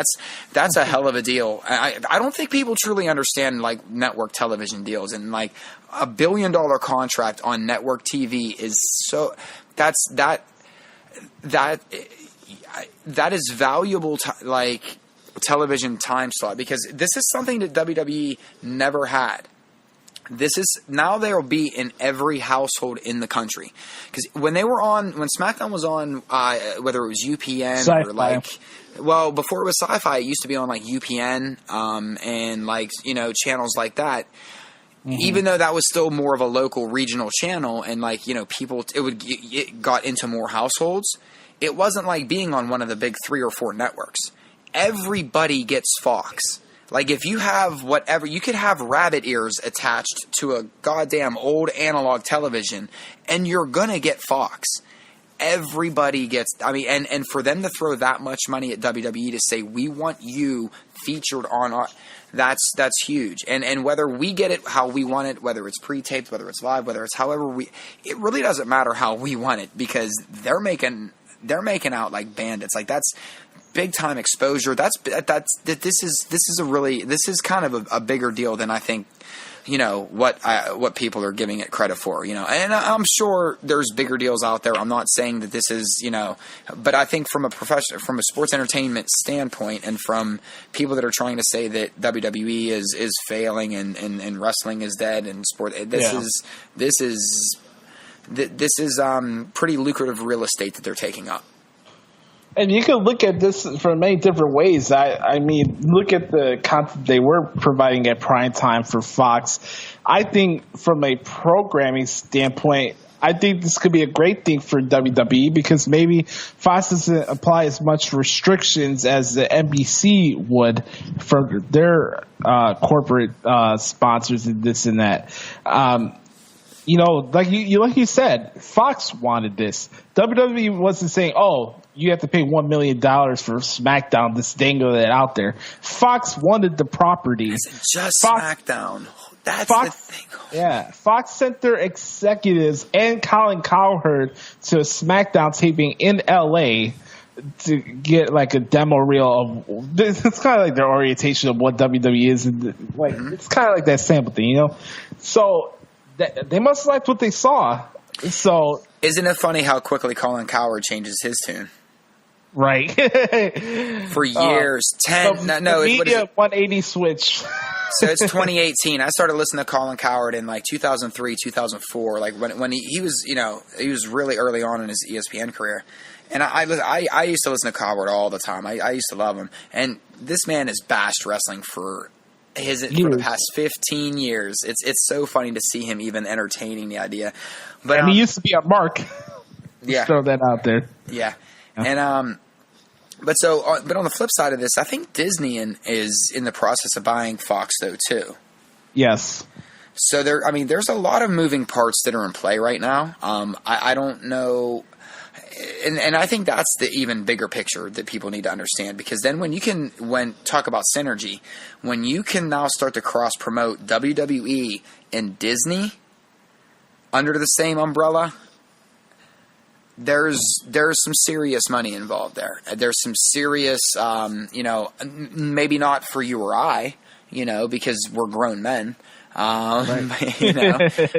that's a hell of a deal. I don't think people truly understand, like, network television deals. And, like, $1 billion contract on network TV is so – that is valuable like – television time slot, because this is something that WWE never had. This is now there will be in every household in the country, because when SmackDown was on, whether it was UPN Sci-Fi. or like, well, before it was Sci-Fi, it used to be on like UPN and like, you know, channels like that. Mm-hmm. Even though that was still more of a local regional channel, and like, you know, people, it got into more households. It wasn't like being on one of the big 3 or 4 networks. Everybody gets Fox. Like, if you have whatever, you could have rabbit ears attached to a goddamn old analog television, and you're gonna get Fox. Everybody gets, I mean, and for them to throw that much money at WWE to say, we want you featured on our, that's huge. And whether we get it how we want it, whether it's pre-taped, whether it's live, whether it's however it really doesn't matter how we want it, because they're making out like bandits. Like, that's big time exposure. This is kind of a bigger deal than I think, you know, what people are giving it credit for, you know. And I'm sure there's bigger deals out there. I'm not saying that this is, you know, but I think from a sports entertainment standpoint, and from people that are trying to say that WWE is failing and wrestling is dead and sport, this is pretty lucrative real estate that they're taking up. And you can look at this from many different ways. I mean, look at the content they were providing at prime time for Fox. I think from a programming standpoint, I think this could be a great thing for WWE, because maybe Fox doesn't apply as much restrictions as the NBC would for their corporate sponsors and this and that. You know, like you said, Fox wanted this. WWE wasn't saying, "Oh, you have to pay $1 million for SmackDown." Just dangle that out there. Fox wanted the property. It's just SmackDown. That's Fox, the thing. Yeah, Fox sent their executives and Colin Cowherd to a SmackDown taping in LA to get like a demo reel of this. It's kind of like their orientation of what WWE is. Like, it's kind of like that sample thing, you know. So they must have liked what they saw. So, isn't it funny how quickly Colin Cowherd changes his tune? Right. For years. It's 180 switch. So it's 2018. I started listening to Colin Cowherd in like 2003, 2004, like when he was, you know, he was really early on in his ESPN career. And I used to listen to Cowherd all the time. I used to love him. And this man has bashed wrestling for the past 15 years. It's so funny to see him even entertaining the idea. But he used to be a Mark. Yeah. Throw that out there. Yeah. And but on the flip side of this, I think Disney is in the process of buying Fox though too. Yes. So there's a lot of moving parts that are in play right now. I don't know. And I think that's the even bigger picture that people need to understand, because then when talk about synergy, when you can now start to cross promote WWE and Disney under the same umbrella, there's some serious money involved there. There's some serious, you know, maybe not for you or I, you know, because we're grown men. Right. You know,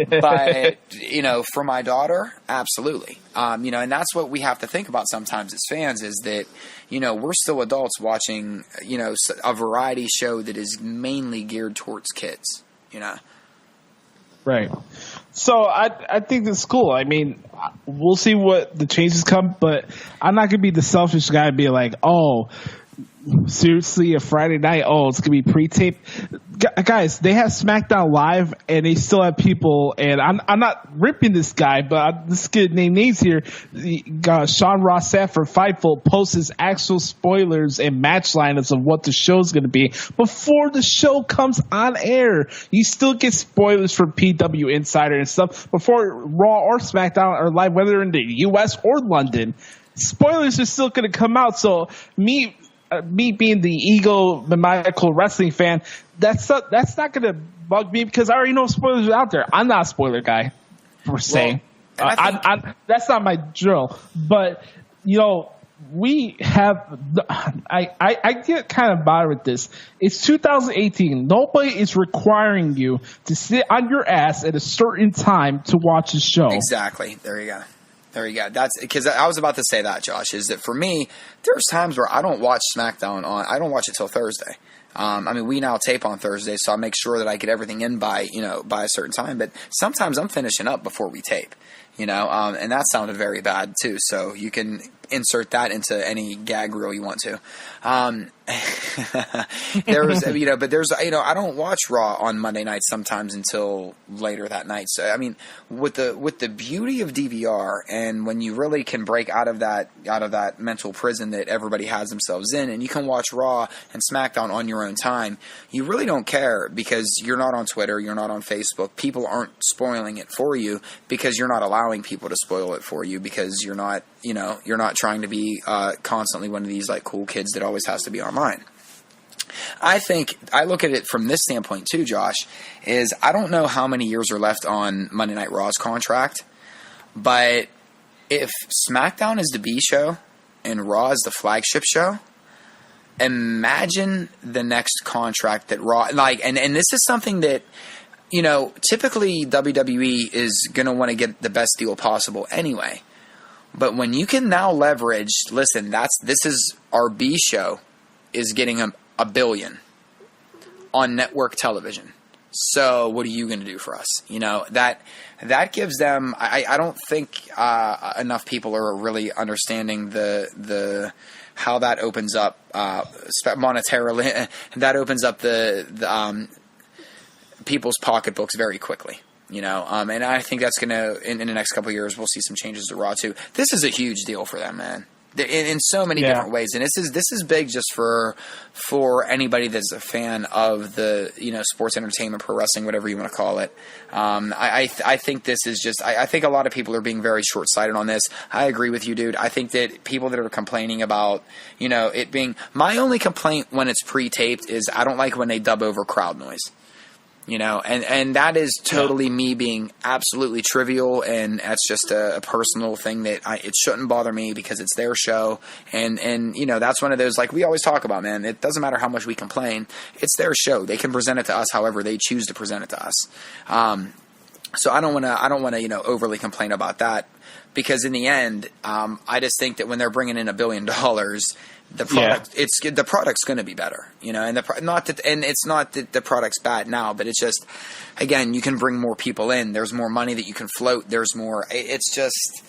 but you know, for my daughter, absolutely. You know, and that's what we have to think about sometimes as fans, is that, you know, we're still adults watching, you know, a variety show that is mainly geared towards kids, you know. Right. So I think that's cool. I mean, we'll see what the changes come, but I'm not going to be the selfish guy and be like, oh, Seriously, a Friday night? Oh, it's gonna be pre-taped. Guys, they have SmackDown Live, and they still have people. And I'm not ripping this guy, but this kid named names here. Sean Ross Sapp from Fightful posts his actual spoilers and match lineups of what the show's gonna be before the show comes on air. You still get spoilers from PW Insider and stuff before Raw or SmackDown are live, whether in the U.S. or London. Spoilers are still gonna come out. So me being the egomaniacal wrestling fan, that's not going to bug me because I already know spoilers are out there. I'm not a spoiler guy, per se. That's not my drill. But, we have I get kind of bothered with this. It's 2018. Nobody is requiring you to sit on your ass at a certain time to watch a show. Exactly. There you go. That's because I was about to say that, Josh, is that for me, there's times where I don't watch SmackDown I don't watch it till Thursday. We now tape on Thursday, so I make sure that I get everything in by a certain time. But sometimes I'm finishing up before we tape, and that sounded very bad too. So you can insert that into any gag reel you want to. I don't watch Raw on Monday nights sometimes until later that night. So with the beauty of DVR, and when you really can break out of that mental prison that everybody has themselves in, and you can watch Raw and SmackDown on your own time, you really don't care because you're not on Twitter, you're not on Facebook. People aren't spoiling it for you because you're not allowing people to spoil it for you because you're not trying to be constantly one of these like cool kids that always has to be online. I think I look at it from this standpoint too, Josh, is I don't know how many years are left on Monday Night Raw's contract, but if SmackDown is the B show and Raw is the flagship show, imagine the next contract that Raw and this is something that typically WWE is going to want to get the best deal possible anyway. But when you can now leverage, listen, this is our B show is getting $1 billion on network television. So what are you going to do for us? That gives them. I don't think enough people are really understanding the how that opens up monetarily. That opens up the people's pocketbooks very quickly. And I think that's going to, in the next couple of years, we'll see some changes to Raw too. This is a huge deal for them, man, in so many different ways. And this is big just for anybody that's a fan of the, sports entertainment, pro wrestling, whatever you want to call it. I think this is just, I think a lot of people are being very short-sighted on this. I agree with you, dude. I think that people that are complaining about, it being, my only complaint when it's pre-taped is I don't like when they dub over crowd noise. And that is totally me being absolutely trivial, and that's just a personal thing that it shouldn't bother me because it's their show, and that's one of those, like we always talk about, man. It doesn't matter how much we complain; it's their show. They can present it to us however they choose to present it to us. So I don't want to overly complain about that because in the end, I just think that when they're bringing in $1 billion. The product, the product's going to be better, and it's not that the product's bad now, but it's just, again, you can bring more people in. There's more money that you can float. There's more. It's just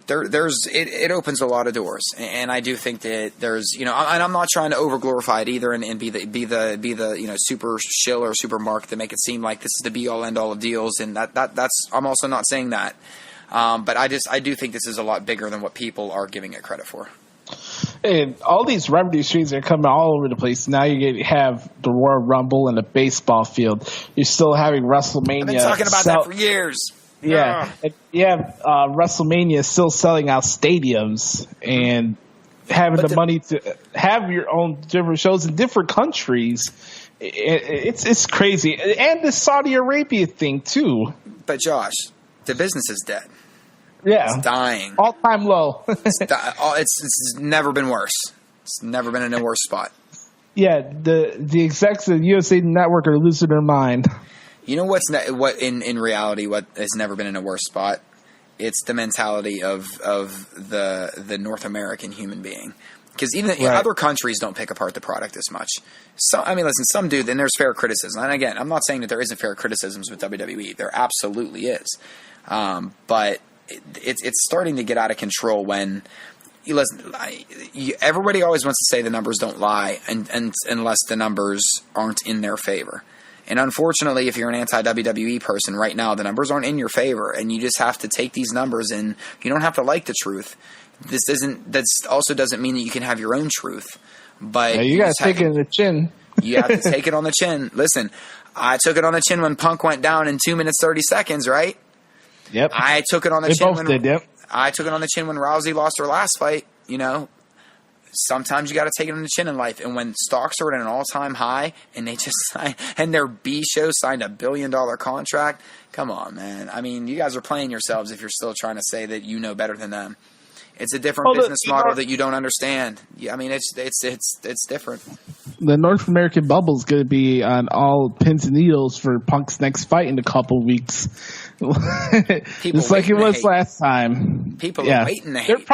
it opens a lot of doors, and I do think that there's and I'm not trying to over glorify it either, and be the super shill or super mark to make it seem like this is the be all end all of deals, and that's I'm also not saying that, but I do think this is a lot bigger than what people are giving it credit for. And all these revenue streams are coming all over the place. Now you have the Royal Rumble and the baseball field. You're still having WrestleMania. I've been talking about that for years. Yeah. WrestleMania still selling out stadiums and having the money to have your own different shows in different countries. It's crazy. And the Saudi Arabia thing, too. But, Josh, the business is dead. Yeah. It's dying. All-time low. It's never been worse. It's never been in a worse spot. Yeah, the execs of the USA Network are losing their mind. You know what in reality what has never been in a worse spot? It's the mentality of the North American human being. Because even other countries don't pick apart the product as much. Listen, some do, then there's fair criticism. And again, I'm not saying that there isn't fair criticisms with WWE. There absolutely is. But it's starting to get out of control when, listen, everybody always wants to say the numbers don't lie, and unless the numbers aren't in their favor. And unfortunately, if you're an anti-WWE person right now, the numbers aren't in your favor, and you just have to take these numbers, and you don't have to like the truth. That also doesn't mean that you can have your own truth. But yeah, you got to take it on the chin. You have to take it on the chin. Listen, I took it on the chin when Punk went down in 2 minutes 30 seconds, right? Yep. I took it on the they chin both did, yep. I took it on the chin when Rousey lost her last fight. Sometimes you got to take it on the chin in life. And when stocks are at an all-time high and they just signed, and their B show signed $1 billion contract, come on, man. I mean, you guys are playing yourselves if you're still trying to say that you know better than them. It's a different business model that you don't understand. Yeah, I mean, it's different. The North American bubble is going to be on all pins and needles for Punk's next fight in a couple weeks. Just like it was last time. People are waiting to hate.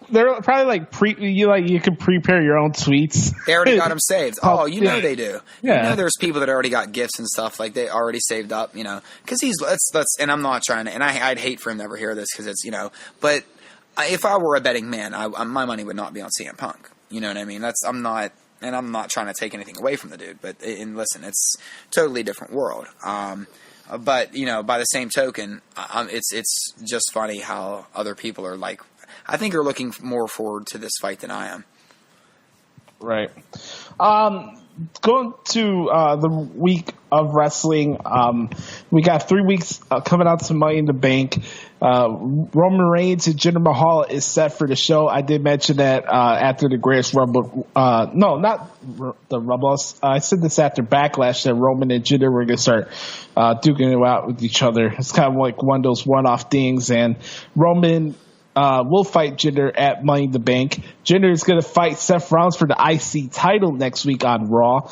They're probably you can prepare your own tweets. They already got them saved. Oh, know they do. Yeah. There's people that already got gifts and stuff like they already saved up. Because let's and I'm not trying to. And I'd hate for him to ever hear this because it's but. If I were a betting man, my money would not be on CM Punk. You know what I mean? I'm not trying to take anything away from the dude. But listen, it's a totally different world. But by the same token, it's just funny how other people are like. I think are looking more forward to this fight than I am. Right. Going to the week of wrestling, we got 3 weeks coming out to Money in the Bank. Roman Reigns and Jinder Mahal is set for the show. I did mention that after the Greatest Rumble. No, not the Rumble. I said this after Backlash that Roman and Jinder were going to start duking it out with each other. It's kind of like one of those one-off things. And Roman will fight Jinder at Money in the Bank. Jinder is going to fight Seth Rollins for the IC title next week on Raw.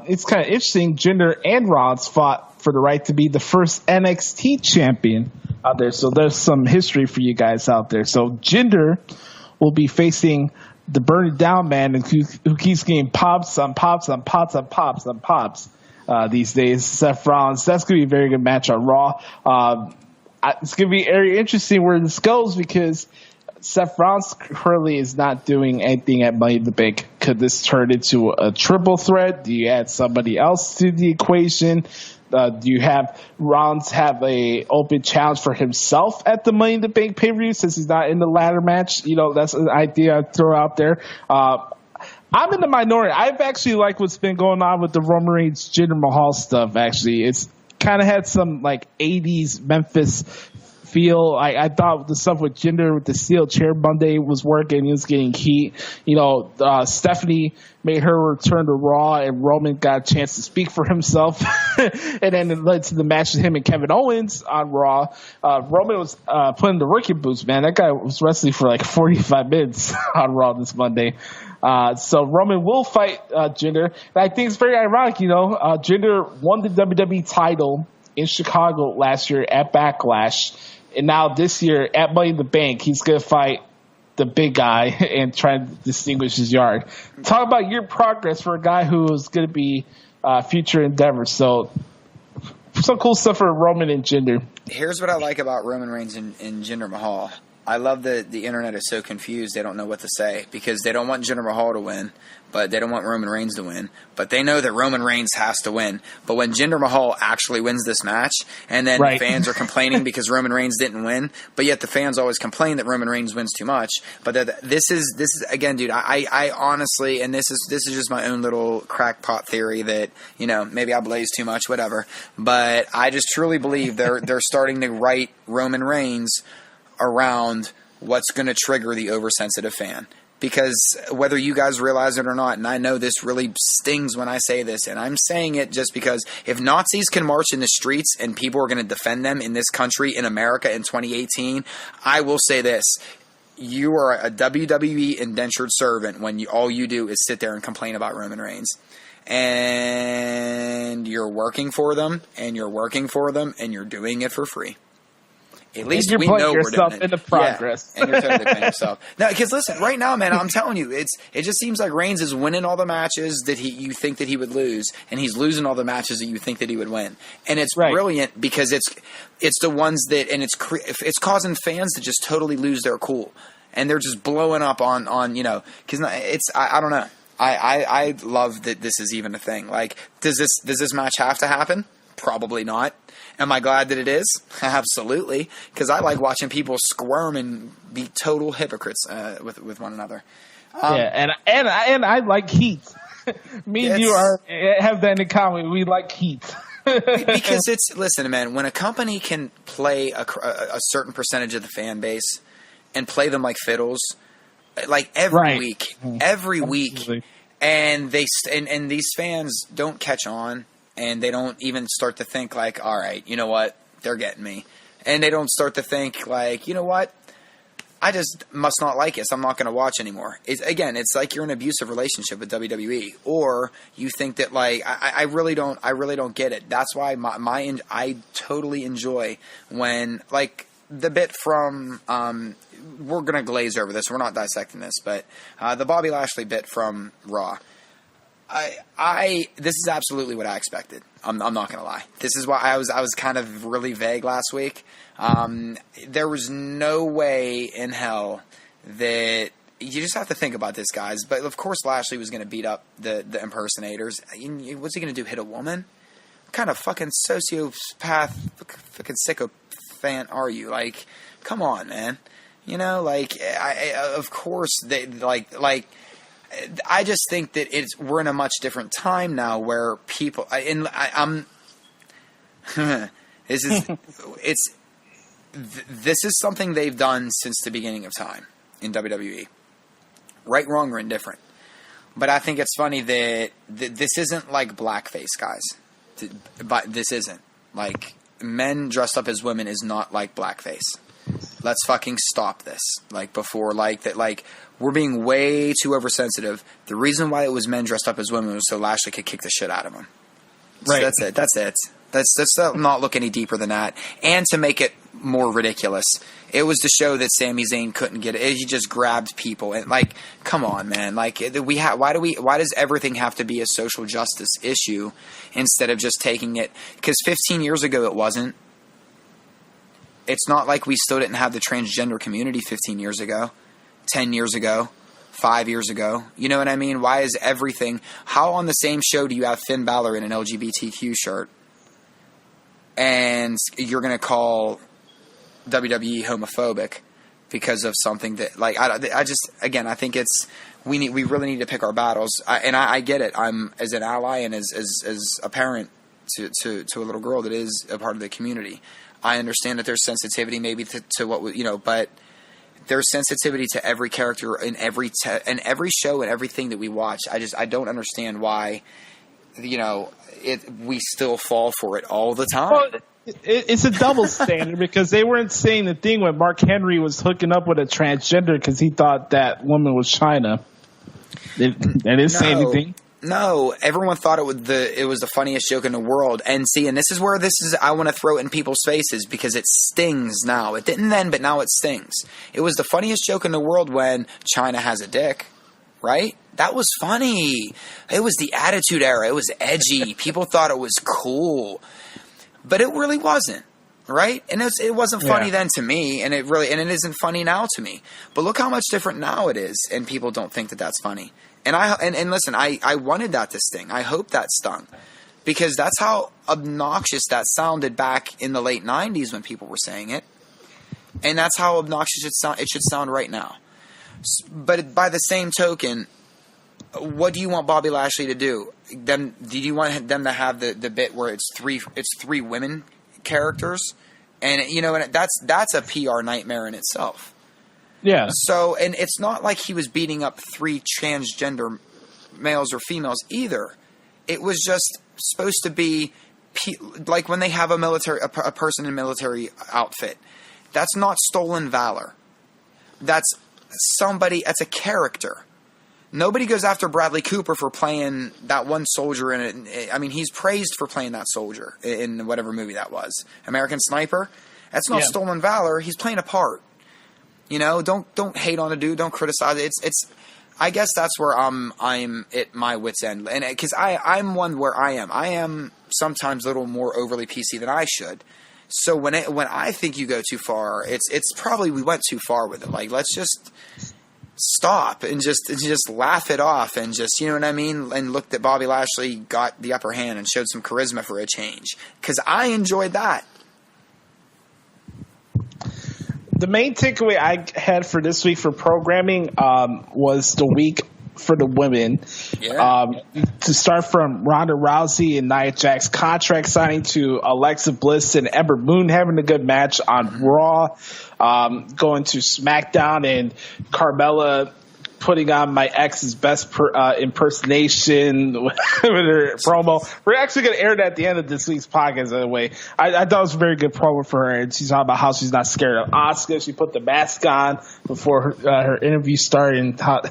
It's kind of interesting. Jinder and Rollins fought for the right to be the first NXT champion out there. So there's some history for you guys out there. So Jinder will be facing the burn it down man who keeps getting pops these days. Seth Rollins. That's going to be a very good match on Raw. It's going to be very interesting where this goes because Seth Rollins currently is not doing anything at Money in the Bank. Could this turn into a triple threat? Do you add somebody else to the equation? Do you have Rollins have a open challenge for himself at the Money in the Bank pay-per-view since he's not in the ladder match? That's an idea I'd throw out there. I'm in the minority. I've actually liked what's been going on with the Roman Reigns Jinder Mahal stuff. Actually, it's kind of had some like 80s Memphis feel. I thought the stuff with Jinder with the steel chair Monday was working. He was getting heat. Stephanie made her return to Raw, and Roman got a chance to speak for himself. And then it led to the match with him and Kevin Owens on Raw. Roman was putting the working boots, man. That guy was wrestling for like 45 minutes on Raw this Monday. So Roman will fight Jinder. And I think it's very ironic, Jinder won the WWE title in Chicago last year at Backlash. And now this year at Money in the Bank, he's going to fight the big guy and try to distinguish his yard. Talk about your progress for a guy who is going to be future endeavors. So some cool stuff for Roman and Jinder. Here's what I like about Roman Reigns and Jinder Mahal. I love that the internet is so confused they don't know what to say because they don't want Jinder Mahal to win, but they don't want Roman Reigns to win. But they know that Roman Reigns has to win. But when Jinder Mahal actually wins this match, and then fans are complaining because Roman Reigns didn't win, but yet the fans always complain that Roman Reigns wins too much. But this is again, dude. I honestly, and this is just my own little crackpot theory that maybe I blaze too much, whatever. But I just truly believe they're starting to write Roman Reigns around what's going to trigger the oversensitive fan. Because whether you guys realize it or not, and I know this really stings when I say this, and I'm saying it just because if Nazis can march in the streets and people are going to defend them in this country, in America in 2018, I will say this. You are a WWE indentured servant when all you do is sit there and complain about Roman Reigns. And you're working for them, and you're working for them, and you're doing it for free. At least we know we're doing it. In the progress. Yeah, and you're totally playing yourself. No, because listen, right now, man, I'm telling you, it just seems like Reigns is winning all the matches that you think that he would lose, and he's losing all the matches that you think that he would win. And it's brilliant because it's the ones that, and it's causing fans to just totally lose their cool. and they're just blowing up on because I don't know. I love that this is even a thing. Like, does this match have to happen? Probably not. Am I glad that it is? Absolutely, because I like watching people squirm and be total hypocrites with one another. And I like heat. Me and you have that in common. We like heat. Because listen, man, when a company can play a certain percentage of the fan base and play them like fiddles, like every week, and and these fans don't catch on, and they don't even start to think like, all right, you know what, they're getting me, and they don't start to think like, you know what, I just must not like it, so I'm not going to watch anymore. It's like you're in an abusive relationship with WWE, or you think that like I really don't get it. That's why I totally enjoy when like the bit from we're going to glaze over this. We're not dissecting this, but the Bobby Lashley bit from Raw. This is absolutely what I expected. I'm not going to lie. This is why I was kind of really vague last week. There was no way in hell that you just have to think about this, guys. But of course, Lashley was going to beat up the impersonators. What's he going to do? Hit a woman? What kind of fucking sociopath, fucking sycophant are you? Like, come on, man. You know, like, of course they like. I just think that we're in a much different time now where people I'm this is something they've done since the beginning of time in WWE. Right, wrong, or indifferent. But I think it's funny that this isn't like blackface, guys. But this isn't. Like, men dressed up as women is not like blackface. Let's fucking stop this. Like, before, like, that, like, we're being way too oversensitive. The reason why it was men dressed up as women was so Lashley could kick the shit out of them. Right. So that's it. Let's not look any deeper than that. And to make it more ridiculous, it was to show that Sami Zayn couldn't get it. He just grabbed people. And, like, come on, man. Like, why does everything have to be a social justice issue instead of just taking it? Because 15 years ago it wasn't. It's not like we still didn't have the transgender community 15 years ago, 10 years ago, 5 years ago. You know what I mean? Why is everything... How on the same show do you have Finn Balor in an LGBTQ shirt and you're going to call WWE homophobic because of something that... Like, I just... Again, I think it's... We really need to pick our battles. I get it. I'm, as an ally and as a parent to a little girl that is a part of the community, I understand that there's sensitivity maybe to what, but there's sensitivity to every character in every show and everything that we watch. I don't understand why, we still fall for it all the time. Well, it's a double standard because they weren't saying the thing when Mark Henry was hooking up with a transgender because he thought that woman was China. They didn't say anything. No, everyone thought it was the funniest joke in the world. And this is where I want to throw it in people's faces because it stings now. It didn't then, but now it stings. It was the funniest joke in the world when China has a dick, right? That was funny. It was the Attitude Era. It was edgy. People thought it was cool. But it really wasn't, right? And it wasn't funny then to me, and it isn't funny now to me. But look how much different now it is, and people don't think that that's funny. And listen, I wanted that to sting. I hope that stung. Because that's how obnoxious that sounded back in the late 90s when people were saying it. And that's how obnoxious it should sound right now. But by the same token, what do you want Bobby Lashley to do? Do you want them to have the bit where it's three women characters? And that's a PR nightmare in itself. Yeah. So, and it's not like he was beating up 3 transgender males or females either. It was just supposed to be like when they have a person in a military outfit. That's not stolen valor. That's that's a character. Nobody goes after Bradley Cooper for playing that one soldier in it. I mean, he's praised for playing that soldier in whatever movie that was. American Sniper. That's not stolen valor. He's playing a part. Don't hate on a dude. Don't criticize it. It's. I guess that's where I'm at my wit's end, and because I'm one where I am sometimes a little more overly PC than I should, So when I think you go too far, it's probably we went too far with it. Like, let's just stop and just laugh it off and just, you know what I mean? And look that Bobby Lashley got the upper hand and showed some charisma for a change. Because I enjoyed that. The main takeaway I had for this week for programming was the week for the women. Yeah. To start from Ronda Rousey and Nia Jax contract signing to Alexa Bliss and Ember Moon having a good match on Raw, going to SmackDown and Carmella putting on my ex's best impersonation with her promo. We're actually going to air that at the end of this week's podcast, by the way. I thought it was a very good promo for her, and she's talking about how she's not scared of Asuka. She put the mask on before her interview started. And how,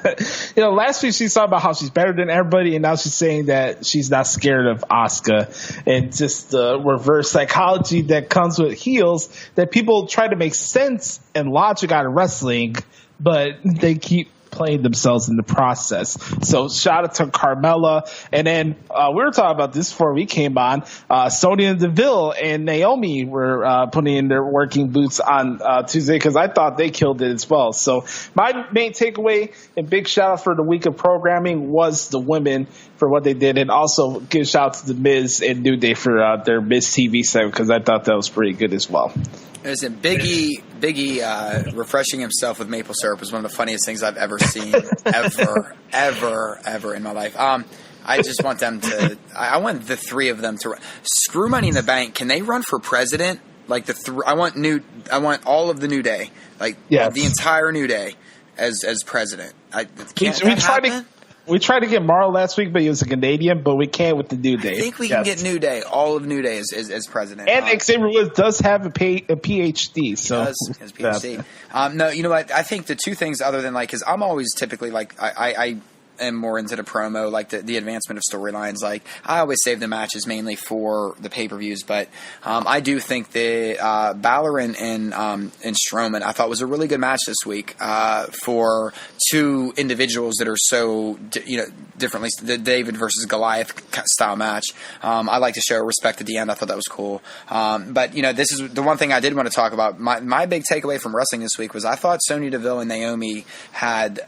last week she talked about how she's better than everybody, and now she's saying that she's not scared of Asuka. And just the reverse psychology that comes with heels, that people try to make sense and logic out of wrestling, but they keep playing themselves in the process. So shout out to Carmella. And then we were talking about this before we came on. Sonya Deville and Naomi were putting in their working boots on Tuesday, because I thought they killed it as well. So my main takeaway and big shout out for the week of programming was the women for what they did, and also give a shout out to the Miz and New Day for their Miz TV segment, because I thought that was pretty good as well. Listen, Biggie refreshing himself with maple syrup is one of the funniest things I've ever seen, ever in my life. I just want them to. I want the three of them to screw Money in the Bank. Can they run for president? Like I want all of the New Day, like the entire New Day as president. We tried to get Morrow last week, but he was a Canadian, but we can't with the New Day. I think we can get New Day, all of New Day as president. And Xavier Woods does have a PhD. So he does, has a PhD. No, you know what? I think the two things other than because I'm always typically I am more into the promo, like the advancement of storylines. Like, I always save the matches mainly for the pay-per-views, but I do think that Balor and Strowman, I thought was a really good match this week for two individuals that are so differently. The David versus Goliath style match. I like to show respect at the end. I thought that was cool. But this is the one thing I did want to talk about. My big takeaway from wrestling this week was I thought Sonya Deville and Naomi had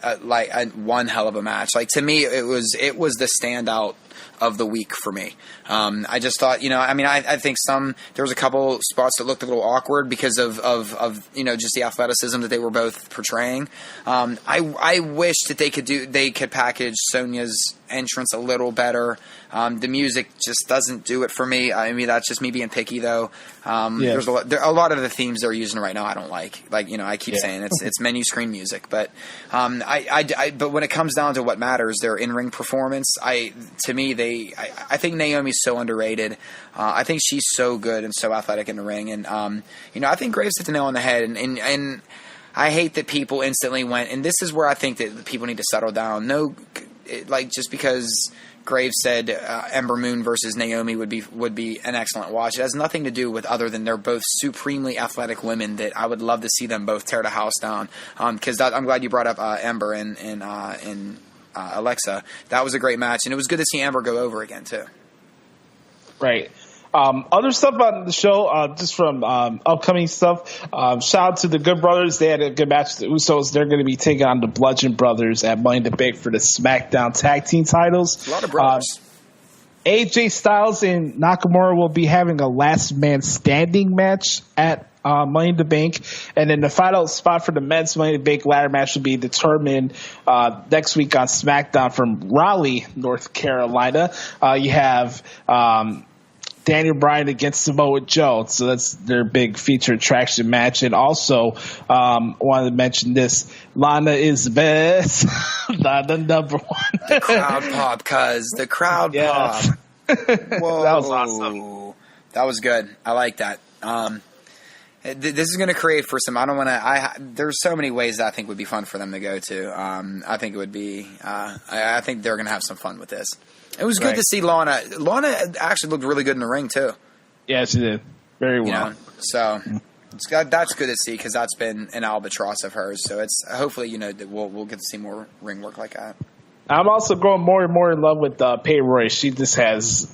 one hell of a match. Like, to me, it was the standout of the week for me. I just thought, I think there was a couple spots that looked a little awkward because of just the athleticism that they were both portraying. I wish that they could package Sonya's entrance a little better. The music just doesn't do it for me. I mean, that's just me being picky, though. There's a lot of the themes they're using right now I don't like. I keep saying it's menu screen music, but but when it comes down to what matters, their in-ring performance, I think Naomi's so underrated. I think she's so good and so athletic in the ring, and I think Graves hit the nail on the head, and I hate that people instantly went, and this is where I think that people need to settle down. Just because Graves said Ember Moon versus Naomi would be an excellent watch. It has nothing to do with other than they're both supremely athletic women that I would love to see them both tear the house down. Because I'm glad you brought up Ember and Alexa. That was a great match, and it was good to see Ember go over again too. Right. Other stuff on the show, just from upcoming stuff. Shout out to the Good Brothers. They had a good match with the Usos. They're going to be taking on the Bludgeon Brothers at Money in the Bank for the SmackDown Tag Team titles. A lot of brothers. AJ Styles and Nakamura will be having a last man standing match at Money in the Bank. And then the final spot for the men's Money in the Bank ladder match will be determined next week on SmackDown from Raleigh, North Carolina. You have Daniel Bryan against Samoa Joe. So that's their big feature attraction match. And also, wanted to mention this. Lana is the best. Lana number one. The crowd pop, cuz. The crowd pop. Whoa. That was awesome. That was good. I like that. This is going to create for some. I don't want to. There's so many ways that I think would be fun for them to go to. I think it would be. I think they're going to have some fun with this. It was good to see Lana. Lana actually looked really good in the ring too. Yeah, she did very well. So that's good to see because that's been an albatross of hers. So it's hopefully we'll get to see more ring work like that. I'm also growing more and more in love with Peyton Royce. She just has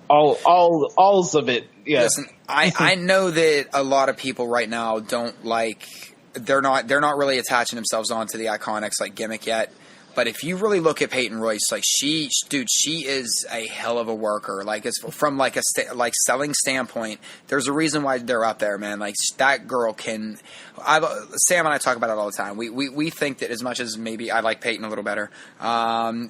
all of it. Yeah. Listen, I know that a lot of people right now don't like. They're not really attaching themselves onto the Iconics like gimmick yet. But if you really look at Peyton Royce, like she is a hell of a worker. Like it's from like a selling standpoint, there's a reason why they're up there, man. Like that girl can. Sam and I talk about it all the time. We think that as much as maybe I like Peyton a little better,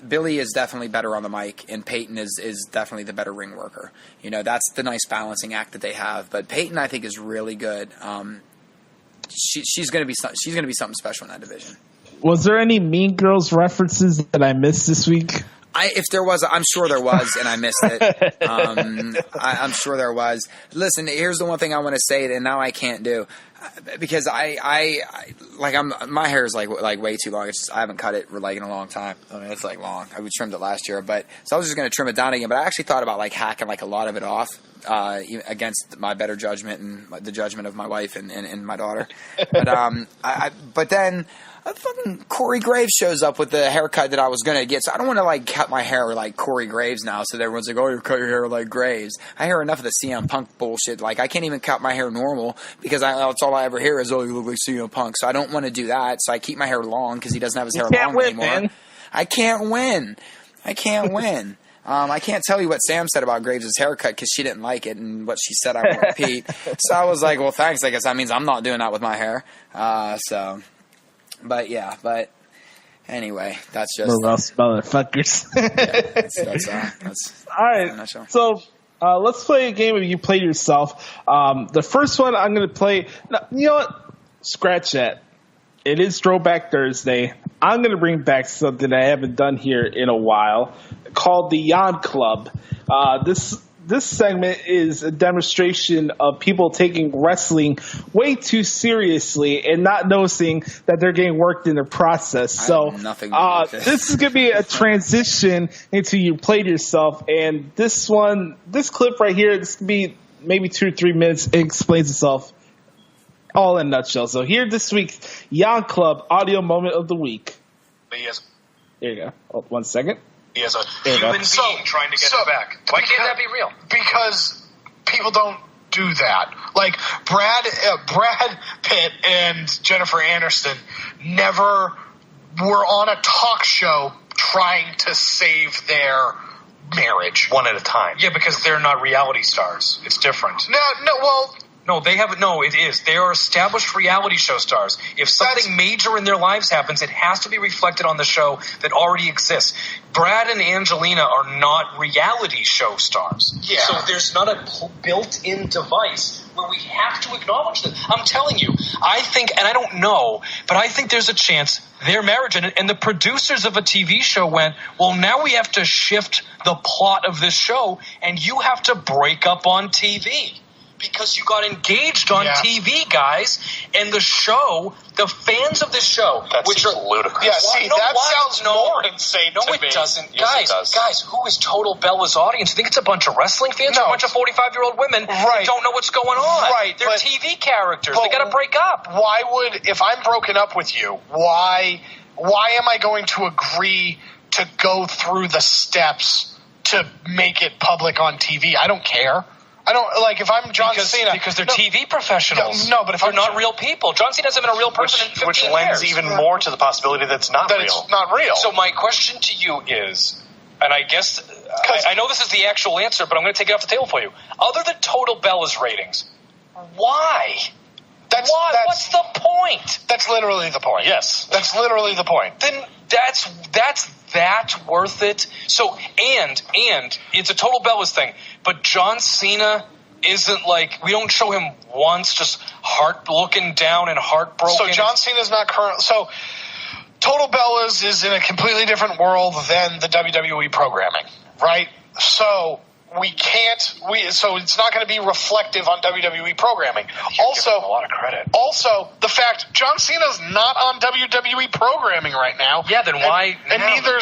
Billy is definitely better on the mic, and Peyton is definitely the better ring worker. You know, that's the nice balancing act that they have. But Peyton, I think, is really good. She's going to be something special in that division. Was there any Mean Girls references that I missed this week? If there was, I'm sure there was, and I missed it. I'm sure there was. Listen, here's the one thing I want to say, and now I can't do, because my hair is like way too long. It's just, I haven't cut it like in a long time. I mean, it's like long. I trimmed it last year, so I was just going to trim it down again. But I actually thought about like hacking like a lot of it off. Against my better judgment and the judgment of my wife and my daughter, but then fucking Corey Graves shows up with the haircut that I was gonna get, so I don't want to like cut my hair like Corey Graves now. So everyone's like, "Oh, you cut your hair like Graves." I hear enough of the CM Punk bullshit. Like I can't even cut my hair normal because that's all I ever hear is, "Oh, you look like CM Punk." So I don't want to do that. So I keep my hair long because he doesn't have his hair long anymore. Man. I can't win. I can't tell you what Sam said about Graves' haircut because she didn't like it, and what she said I won't repeat. So I was like, well, thanks. I guess that means I'm not doing that with my hair. But anyway, that's just... motherfuckers. That's all right. So let's play a game of You Play Yourself. The first one I'm going to play... You know what? Scratch that. It is Throwback Thursday. I'm going to bring back something I haven't done here in a while, called the Yawn Club. This segment is a demonstration of people taking wrestling way too seriously and not noticing that they're getting worked in the process. So this is going to be a transition into You Played Yourself. And this clip right here, this could be maybe 2 or 3 minutes. It explains itself all in a nutshell. So here this week's Yawn Club audio moment of the week. There you go. Oh, 1 second. He is a human being trying to get it back. Why can't that be real? Because people don't do that. Like Brad Pitt and Jennifer Aniston never were on a talk show trying to save their marriage. One at a time. Yeah, because they're not reality stars. It's different. No, it is. They are established reality show stars. If something major in their lives happens, it has to be reflected on the show that already exists. Brad and Angelina are not reality show stars. Yeah. So there's not a built-in device where we have to acknowledge that. I'm telling you, I think, and I don't know, but I think there's a chance their marriage, and the producers of a TV show went, well, now we have to shift the plot of this show, and you have to break up on TV. Because you got engaged on TV, guys, and the show, the fans of this show, which are ludicrous. Yeah, see, that sounds more insane to me. No, it doesn't. Guys, it does. Guys, who is Total Bella's audience? You think it's a bunch of wrestling fans or a bunch of 45-year-old women who don't know what's going on? Right. They're TV characters. They got to break up. Why would, if I'm broken up with you, why am I going to agree to go through the steps to make it public on TV? I don't care. I don't, like, if I'm John Cena. Because they're TV professionals. No, but if they're not real people. John Cena hasn't been a real person in 15 years. Which lends even more to the possibility that it's not real. It's not real. So my question to you is, and I guess, I know this is the actual answer, but I'm going to take it off the table for you. Other than Total Bella's ratings, why? What's the point? That's literally the point. Yes. That's literally the point. Then that's worth it. So, and it's a Total Bella's thing, but John Cena isn't like, we don't show him once just looking down and heartbroken. So John Cena's not current. So Total Bellas is in a completely different world than the WWE programming, right? So so it's not going to be reflective on WWE programming. Also, a lot of credit. Also, the fact John Cena's not on WWE programming right now. Yeah, then why? And neither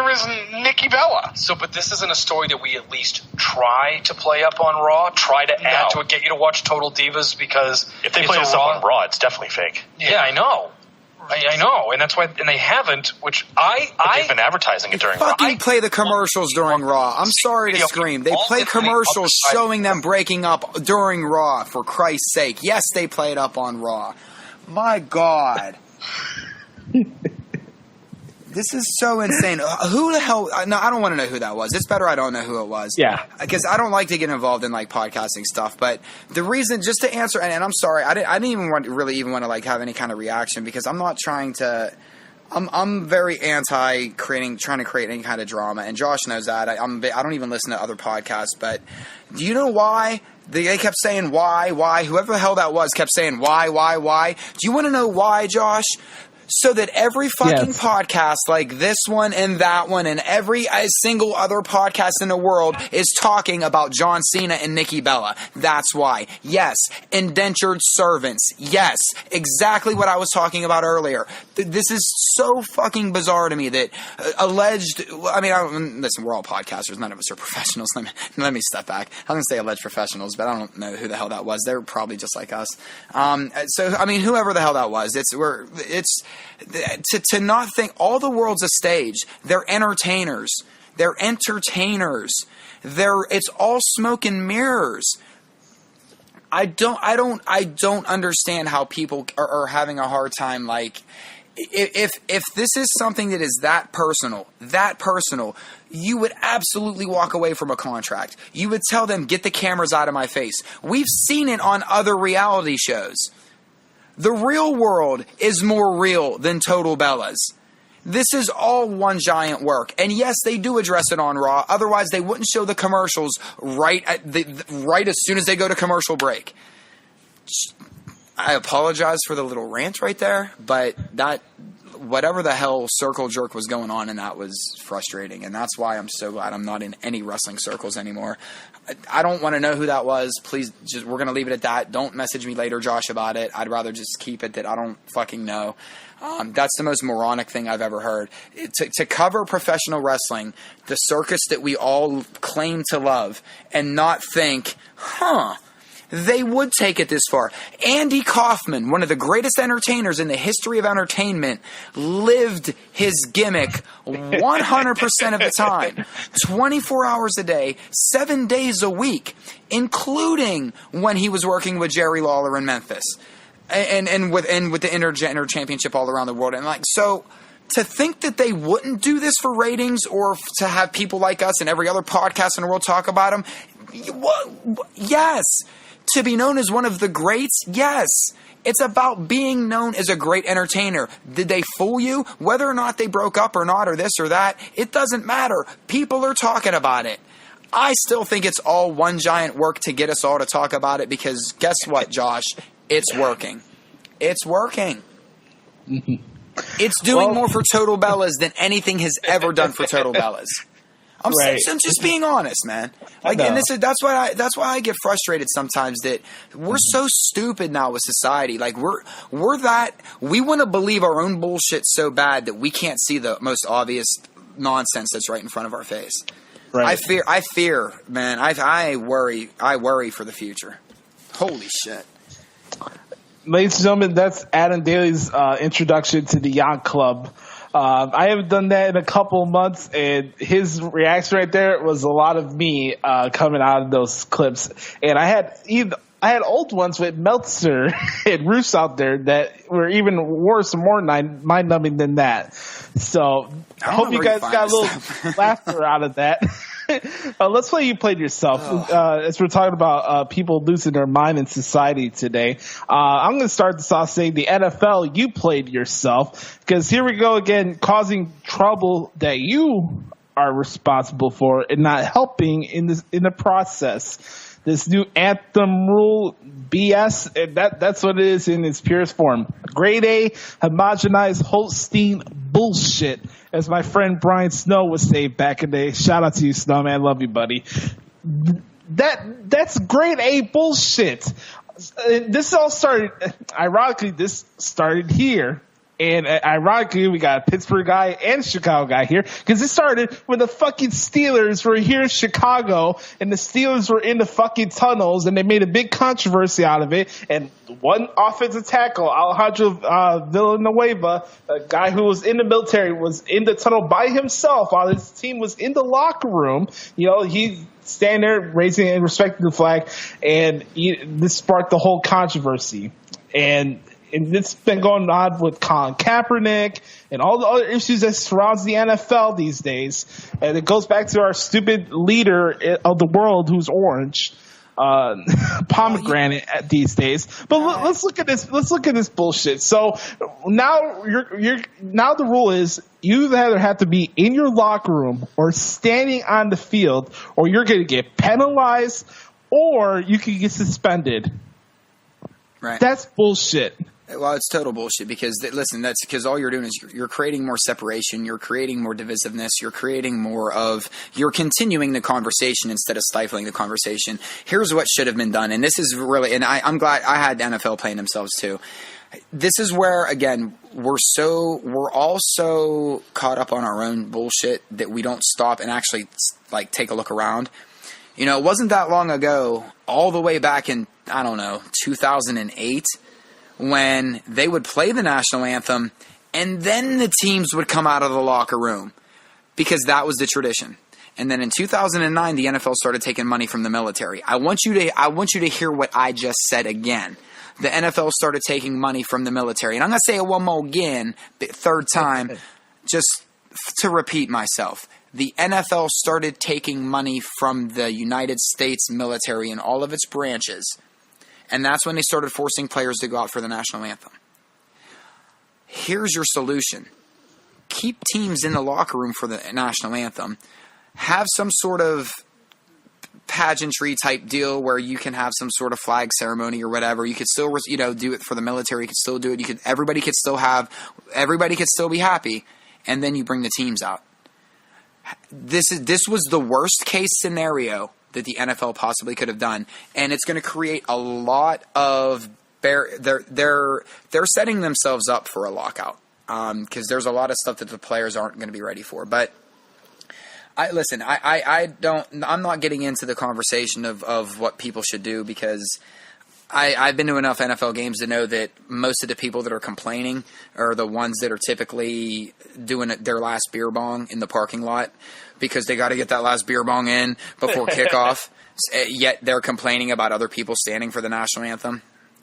is Nikki Bella. So, but this isn't a story that we at least try to play up on Raw. Try to add to it, get you to watch Total Divas, because if they play this up on Raw, it's definitely fake. Yeah, I know. I know, and that's why, and they haven't. Which they've been advertising it during Raw. Fucking play the commercials during Raw. I'm sorry to scream. They play commercials showing them breaking up during Raw. For Christ's sake, yes, they play it up on Raw. My God. This is so insane. Who the hell? No, I don't want to know who that was. It's better I don't know who it was. Yeah. Because I don't like to get involved in like podcasting stuff. But the reason, just to answer, and I'm sorry, I didn't even want to like have any kind of reaction because I'm not trying to. I'm very anti trying to create any kind of drama, and Josh knows that. I don't even listen to other podcasts. But do you know why? They kept saying why? Whoever the hell that was kept saying why? Do you want to know why, Josh? So that every fucking podcast like this one and that one and every single other podcast in the world is talking about John Cena and Nikki Bella. That's why. Yes. Indentured servants. Yes. Exactly what I was talking about earlier. This is so fucking bizarre to me that alleged... listen, we're all podcasters. None of us are professionals. Let me step back. I was going to say alleged professionals, but I don't know who the hell that was. They're probably just like us. Whoever the hell that was, to not think all the world's a stage. They're entertainers. It's all smoke and mirrors. I don't understand how people are having a hard time. Like, if this is something that is that personal, you would absolutely walk away from a contract. You would tell them, get the cameras out of my face. We've seen it on other reality shows. The real world is more real than Total Bellas. This is all one giant work. And yes, they do address it on Raw. Otherwise, they wouldn't show the commercials right as soon as they go to commercial break. I apologize for the little rant right there, but whatever the hell circle jerk was going on in that was frustrating. And that's why I'm so glad I'm not in any wrestling circles anymore. I don't want to know who that was. Please, we're going to leave it at that. Don't message me later, Josh, about it. I'd rather just keep it that I don't fucking know. That's the most moronic thing I've ever heard. To cover professional wrestling, the circus that we all claim to love, and not think, they would take it this far. Andy Kaufman, one of the greatest entertainers in the history of entertainment, lived his gimmick 100% of the time. 24 hours a day, 7 days a week, including when he was working with Jerry Lawler in Memphis. And with the Inter Championship all around the world. And so to think that they wouldn't do this for ratings or to have people like us and every other podcast in the world talk about them, yes. To be known as one of the greats, yes. It's about being known as a great entertainer. Did they fool you? Whether or not they broke up or not or this or that, it doesn't matter. People are talking about it. I still think it's all one giant work to get us all to talk about it because guess what, Josh? It's working. It's working. It's doing more for Total Bellas than anything has ever done for Total Bellas. I'm just being honest, man. Like, and that's why I get frustrated sometimes that we're so stupid now with society. Like we want to believe our own bullshit so bad that we can't see the most obvious nonsense that's right in front of our face. Right. I fear, man. I worry for the future. Holy shit. Ladies and gentlemen, that's Adam Daly's introduction to the Yacht Club. I haven't done that in a couple months, and his reaction right there was a lot of me coming out of those clips. And I had old ones with Meltzer and Roos out there that were even worse and more mind-numbing than that. So I hope you guys got a little laughter out of that. Let's play You Played Yourself. As we're talking about people losing their mind in society today, I'm going to start this off saying the NFL, you played yourself. Because here we go again, causing trouble that you are responsible for and not helping in the process. This new anthem rule BS, and that's what it is in its purest form. Grade A, homogenized Holstein bullshit, as my friend Brian Snow would say back in the day. Shout out to you, Snow, man. Love you, buddy. That's grade A bullshit. This all started, ironically, this started here. And ironically, we got a Pittsburgh guy and a Chicago guy here because it started when the fucking Steelers were here in Chicago and the Steelers were in the fucking tunnels and they made a big controversy out of it. And one offensive tackle, Alejandro Villanueva, a guy who was in the military, was in the tunnel by himself while his team was in the locker room. You know, he standing there raising and respecting the flag, and this sparked the whole controversy. And it's been going on with Colin Kaepernick and all the other issues that surrounds the NFL these days. And it goes back to our stupid leader of the world who's orange, pomegranate these days. But let's look at this. Let's look at this bullshit. So now now the rule is you either have to be in your locker room or standing on the field, or you're going to get penalized, or you can get suspended. Right. That's bullshit. Well, it's total bullshit because, listen, that's because all you're doing is you're creating more separation, you're creating more divisiveness, you're continuing the conversation instead of stifling the conversation. Here's what should have been done, and this is really, and I'm glad I had the NFL playing themselves too. This is where, again, we're all so caught up on our own bullshit that we don't stop and actually like take a look around. You know, it wasn't that long ago, all the way back in, 2008, when they would play the national anthem and then the teams would come out of the locker room because that was the tradition. And then in 2009, the NFL started taking money from the military. I want you to hear what I just said again. The NFL started taking money from the military. And I'm going to say it one more again, third time, just to repeat myself. The NFL started taking money from the United States military and all of its branches. And that's when they started forcing players to go out for the national anthem. Here's your solution. Keep teams in the locker room for the national anthem. Have some sort of pageantry type deal where you can have some sort of flag ceremony or whatever. You could still, do it for the military. You could still do it. Everybody could still be happy. And then you bring the teams out. This was the worst case scenario that the NFL possibly could have done, and it's going to create a lot of they're setting themselves up for a lockout because there's a lot of stuff that the players aren't going to be ready for. But I'm not getting into the conversation of what people should do because I've been to enough NFL games to know that most of the people that are complaining are the ones that are typically doing their last beer bong in the parking lot because they got to get that last beer bong in before kickoff, yet they're complaining about other people standing for the national anthem.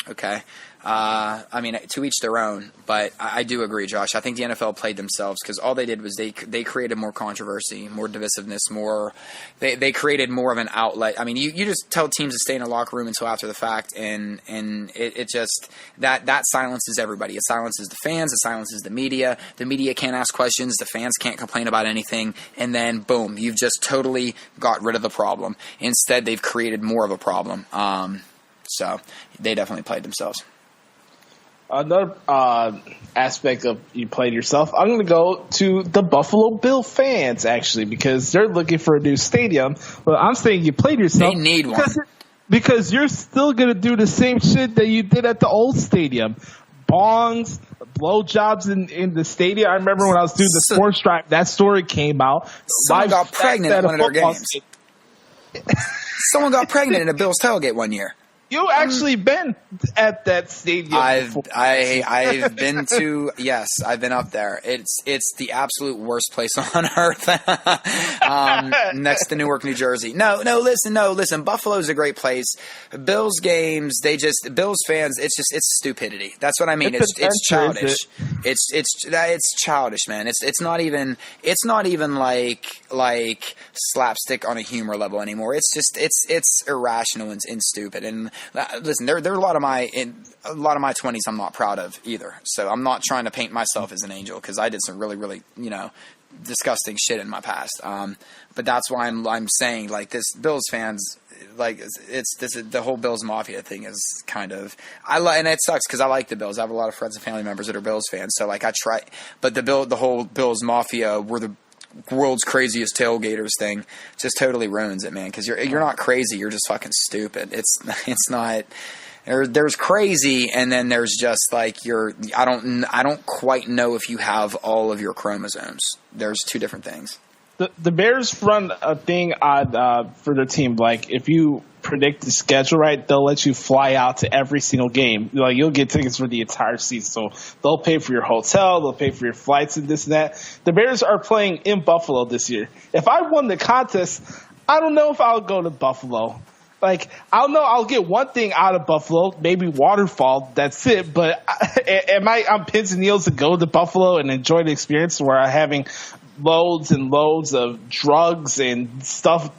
Okay. To each their own, but I do agree, Josh. I think the NFL played themselves because all they did was they created more controversy, more divisiveness, they created more of an outlet. I mean, you just tell teams to stay in a locker room until after the fact, and it just that silences everybody. It silences the fans. It silences the media. The media can't ask questions. The fans can't complain about anything, and then boom, you've just totally got rid of the problem. Instead, they've created more of a problem. So they definitely played themselves. Another aspect of you played yourself, I'm going to go to the Buffalo Bill fans, actually, because they're looking for a new stadium. But I'm saying you played yourself. They need one. Because you're still going to do the same shit that you did at the old stadium. Bongs, blowjobs in the stadium. I remember when I was doing the sports drive, that story came out. Someone got pregnant at one of their games. Someone got pregnant in a Bills tailgate one year. You actually been at that stadium before. I've been to, yes, I've been up there. It's the absolute worst place on earth. Next to Newark, New Jersey. No, listen, Buffalo's a great place. Bills games, Bills fans, it's stupidity. That's what I mean. It's childish. It's childish, man. It's not even like slapstick on a humor level anymore. It's irrational and stupid. And listen, there are a lot of my 20s I'm not proud of either. So I'm not trying to paint myself as an angel because I did some really, really, disgusting shit in my past. But that's why I'm saying like this Bills fans, like the whole Bills Mafia thing is kind of and it sucks because I like the Bills. I have a lot of friends and family members that are Bills fans. So like I try, but the whole Bills Mafia were the world's craziest tailgaters thing just totally ruins it, man, because you're not crazy, you're just fucking stupid. It's not There's crazy, and then there's just like I don't quite know if you have all of your chromosomes. There's two different things. The Bears run a thing on for their team. Like, if you predict the schedule right, they'll let you fly out to every single game. Like, you'll get tickets for the entire season. So they'll pay for your hotel, they'll pay for your flights and this and that. The Bears are playing in Buffalo this year. If I won the contest, I don't know if I'll go to Buffalo. Like, I don't know. I'll get one thing out of Buffalo, maybe waterfall. That's it. But am I on pins and needles to go to Buffalo and enjoy the experience where I'm having loads and loads of drugs and stuff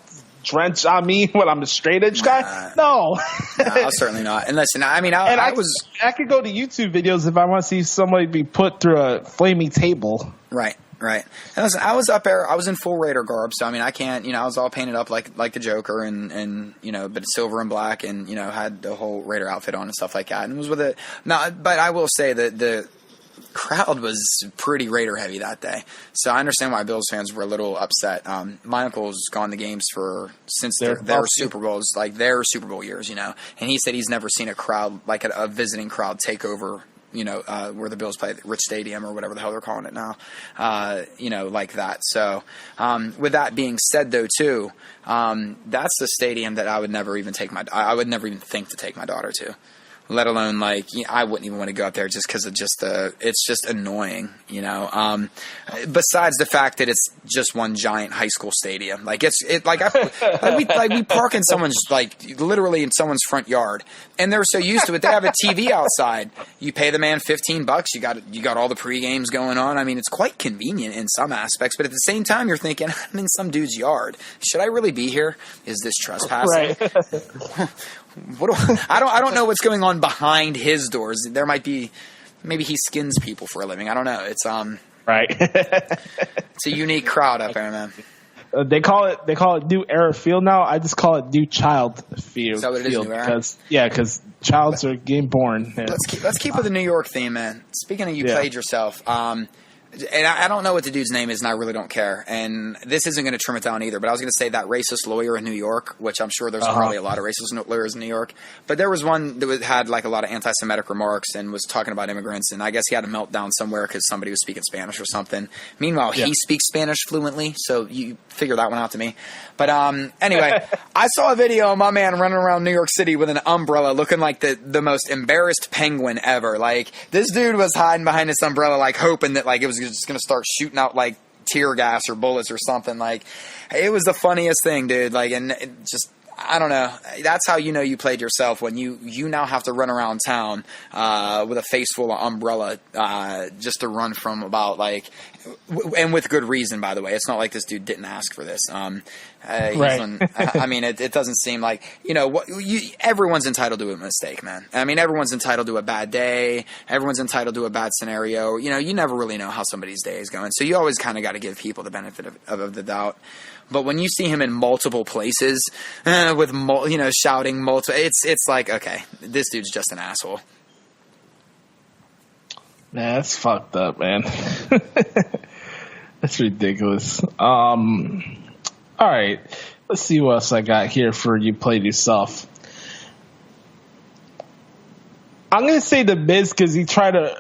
drenched on me when I'm a straight edge guy? No, certainly not. And listen, I mean, I could go to YouTube videos if I want to see somebody be put through a flaming table. Right. And listen, I was up there. I was in full Raider garb, so I mean, I can't. I was all painted up like the Joker, and but silver and black, and had the whole Raider outfit on and stuff like that, and was with it. Now, but I will say that the crowd was pretty Raider heavy that day, so I understand why Bills fans were a little upset. My uncle's gone to games since their Super Bowls, like their Super Bowl years, and he said he's never seen a crowd like a visiting crowd take over. Where the Bills play at Rich Stadium or whatever the hell they're calling it now, like that. So, with that being said, though, too, that's the stadium that I would never even think to take my daughter to. Let alone I wouldn't even want to go up there just because of it's just annoying, besides the fact that it's just one giant high school stadium. We park in someone's literally in someone's front yard, and they're so used to it. They have a TV outside. You pay the man $15. You got all the pre games going on. I mean, it's quite convenient in some aspects, but at the same time, you're thinking, I'm in some dude's yard. Should I really be here? Is this trespassing? Right. I don't know what's going on behind his doors. There might be, maybe he skins people for a living. I don't know. It's right. It's a unique crowd up there, man. They call it New Era Field now. I just call it New Child Field. Is that what it is, New Era? Because childs are getting born. Yeah. Let's keep with the New York theme, man. Speaking of played yourself, and I don't know what the dude's name is, and I really don't care. And this isn't going to trim it down either, but I was going to say that racist lawyer in New York, which I'm sure there's probably a lot of racist lawyers in New York. But there was one that had a lot of anti-Semitic remarks and was talking about immigrants, and I guess he had a meltdown somewhere because somebody was speaking Spanish or something. Meanwhile, he speaks Spanish fluently, so you figure that one out to me. But anyway, I saw a video of my man running around New York City with an umbrella looking like the most embarrassed penguin ever. This dude was hiding behind this umbrella, hoping that it was just going to start shooting out tear gas or bullets or something. It was the funniest thing, dude. And it just, I don't know. That's how you played yourself, when you now have to run around town with a face full of umbrella just to run from about and with good reason, by the way. It's not like this dude didn't ask for this. Right. I mean, it doesn't seem like everyone's entitled to a mistake, man. I mean, everyone's entitled to a bad day. Everyone's entitled to a bad scenario. You never really know how somebody's day is going, so you always kind of got to give people the benefit of the doubt. But when you see him in multiple places with shouting multiple, it's like, okay, this dude's just an asshole. Man, that's fucked up, man. That's ridiculous. All right, let's see what else I got here for you played yourself. I'm going to say the Miz because he tried to,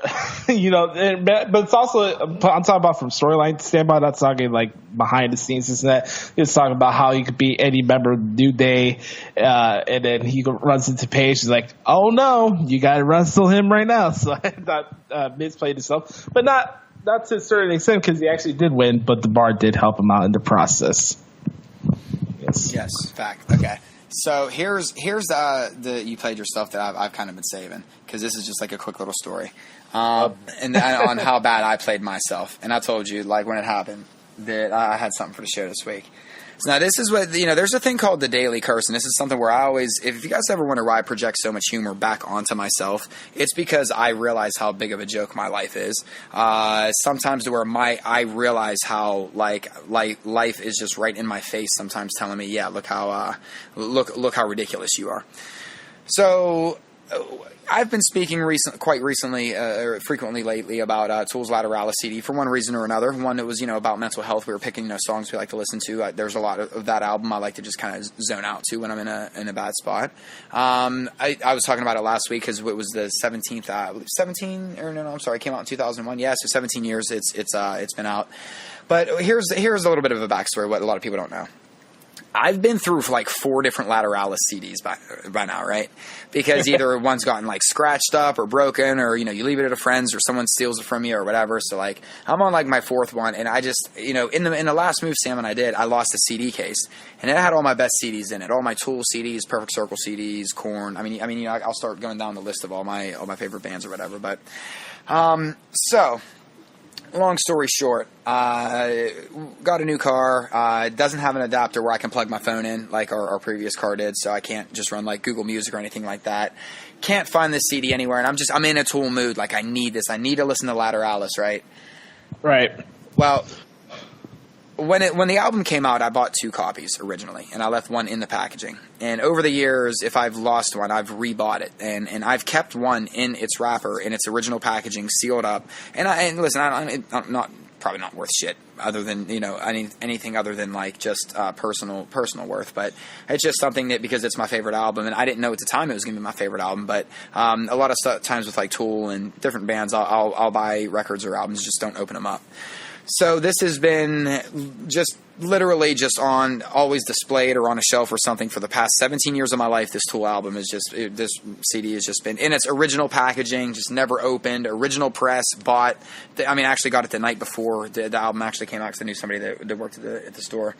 but it's also, I'm talking about from storyline standpoint, not talking behind the scenes and that. He's talking about how he could be any member of the New Day, and then he runs into Paige. He's like, oh no, you got to wrestle him right now. So I thought Miz played himself, but not to a certain extent because he actually did win, but the bar did help him out in the process. Yes, fact. Okay. So here's the you played yourself that I've kind of been saving because this is just a quick little story, and on how bad I played myself. And I told you when it happened that I had something for the show this week. So now this is what there's a thing called the daily curse, and this is something where I always, if you guys ever wonder why I project so much humor back onto myself, it's because I realize how big of a joke my life is. Sometimes to where I realize how life is just right in my face. Sometimes telling me, yeah, look how ridiculous you are. So I've been speaking quite recently, or frequently lately, about Tool's Lateralis CD for one reason or another. One, it was, about mental health. We were picking, songs we like to listen to. There's a lot of that album I like to just kind of zone out to when I'm in a bad spot. I was talking about it last week because it was the 17th, it came out in 2001. Yeah, so 17 years it's been out. But here's a little bit of a backstory, what a lot of people don't know. I've been through like 4 different Lateralis CDs by now, right? Because either one's gotten like scratched up or broken, or you leave it at a friend's, or someone steals it from you or whatever. So like I'm on like my 4th one, and I just in the last move Sam and I did, I lost a CD case, and it had all my best CDs in it, all my Tool CDs, Perfect Circle CDs, Korn. I mean I'll start going down the list of all my favorite bands or whatever. But so. Long story short, got a new car. Doesn't have an adapter where I can plug my phone in like our previous car did, so I can't just run like Google Music or anything like that. Can't find this CD anywhere, and I'm in a Tool mood. Like I need this. I need to listen to Lateralis, right? Right. Well, when the album came out, I bought 2 copies originally, and I left one in the packaging. And over the years, if I've lost one, I've rebought it, and I've kept one in its wrapper, in its original packaging, sealed up. And listen, I'm probably not worth shit, other than anything other than like just personal worth. But it's just something that, because it's my favorite album, and I didn't know at the time it was going to be my favorite album. But a lot of times with like Tool and different bands, I'll buy records or albums, just don't open them up. So this has been just literally just on, always displayed or on a shelf or something for the past 17 years of my life. This Tool album is this CD has just been in its original packaging, just never opened, original press, bought. I actually got it the night before the album actually came out because I knew somebody that worked at the store.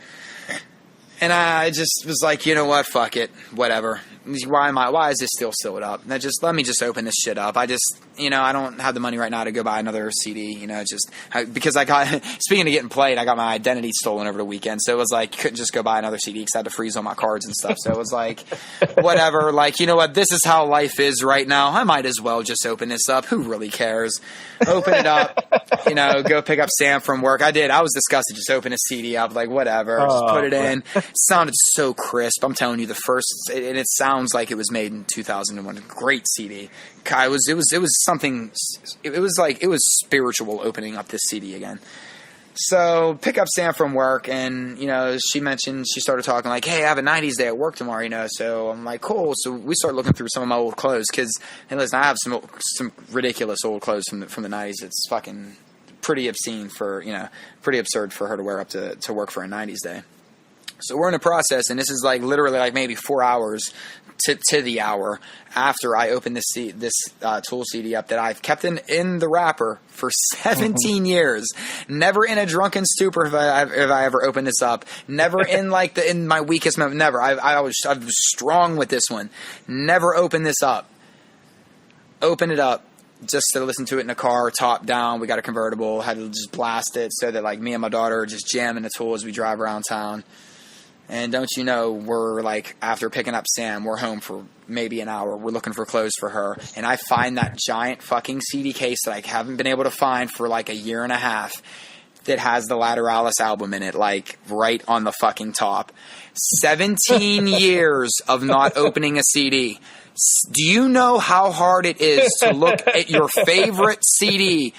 And I just was like, you know what, fuck it, whatever. Why is this still sealed up? Let me just open this shit up. I don't have the money right now to go buy another CD, because I got, speaking of getting played, I got my identity stolen over the weekend. So it was like, couldn't just go buy another CD because I had to freeze all my cards and stuff. So it was like, whatever, like, you know what, this is how life is right now. I might as well just open this up. Who really cares? Open it up, go pick up Sam from work. I did. I was disgusted. Just open a CD up, like, whatever, just put it in. It sounded so crisp. I'm telling you, and it sounds like it was made in 2001. Great CD. It was something. It was spiritual opening up this CD again. So pick up Sam from work, and she started talking like, "Hey, I have a '90s day at work tomorrow." So I'm like, "Cool." So we start looking through some of my old clothes because, and listen, I have some ridiculous old clothes from the '90s. It's fucking pretty obscene pretty absurd for her to wear up to work for a '90s day. So we're in a process, and this is like literally like maybe 4 hours to the hour after I opened this Tool CD up that I've kept in the wrapper for 17 years. Never in a drunken stupor if I ever opened this up. Never in my weakest moment. Never. I was strong with this one. Never opened this up. Open it up. Just to listen to it in a car, top down. We got a convertible. Had to just blast it so that like me and my daughter are just jamming the Tool as we drive around town. And don't you know, we're like, after picking up Sam, we're home for maybe an hour. We're looking for clothes for her. And I find that giant fucking CD case that I haven't been able to find for like a year and a half that has the Lateralis album in it, like right on the fucking top. 17 years of not opening a CD. Do you know how hard it is to look at your favorite CD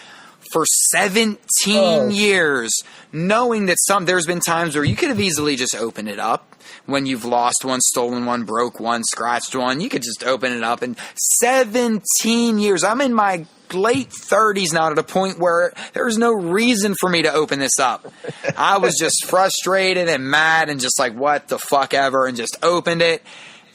for 17 years, knowing that there's been times where you could have easily just opened it up when you've lost one, stolen one, broke one, scratched one. You could just open it up. And 17 years. I'm in my late 30s now, to the point where there's no reason for me to open this up. I was just frustrated and mad and just like, what the fuck ever, and just opened it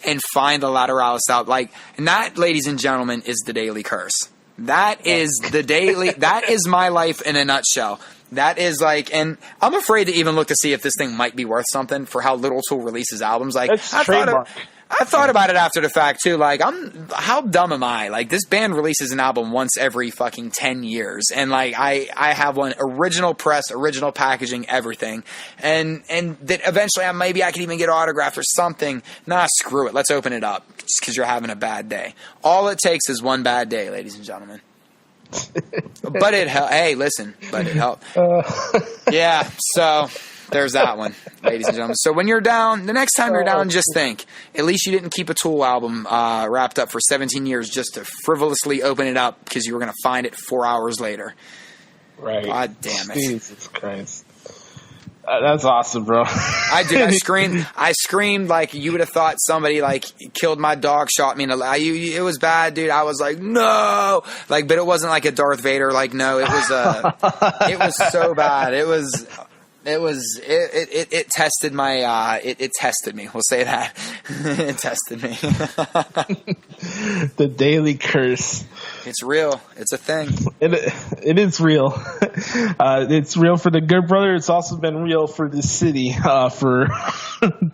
and find the Lateralis out. And that, ladies and gentlemen, is the daily curse. That is that is my life in a nutshell. That is like, and I'm afraid to even look to see if this thing might be worth something for how little Tool releases albums. Like, I thought about it after the fact too. Like, how dumb am I? Like, this band releases an album once every fucking 10 years. And like, I have one original press, original packaging, everything. And that eventually maybe I could even get autographed or something. Nah, screw it. Let's open it up just because you're having a bad day. All it takes is one bad day, ladies and gentlemen. But it helped. Hey, listen, but it helped. Yeah. So There's that one, ladies and gentlemen. So when you're down, the next time you're down, just think, at least you didn't keep a Tool album wrapped up for 17 years just to frivolously open it up because you were going to find it 4 hours later. Right. God damn it. Jesus Christ. That's awesome, bro. I did. I screamed like you would have thought somebody like killed my dog, shot me in the eye. It was bad, dude. I was like, no, like, but it wasn't like a Darth Vader. Like, no, it was it was so bad. It tested my it tested me. We'll say that. It tested me. The daily curse. It's real. It's a thing. It is real. It's real for the Good Brother. It's also been real for the city for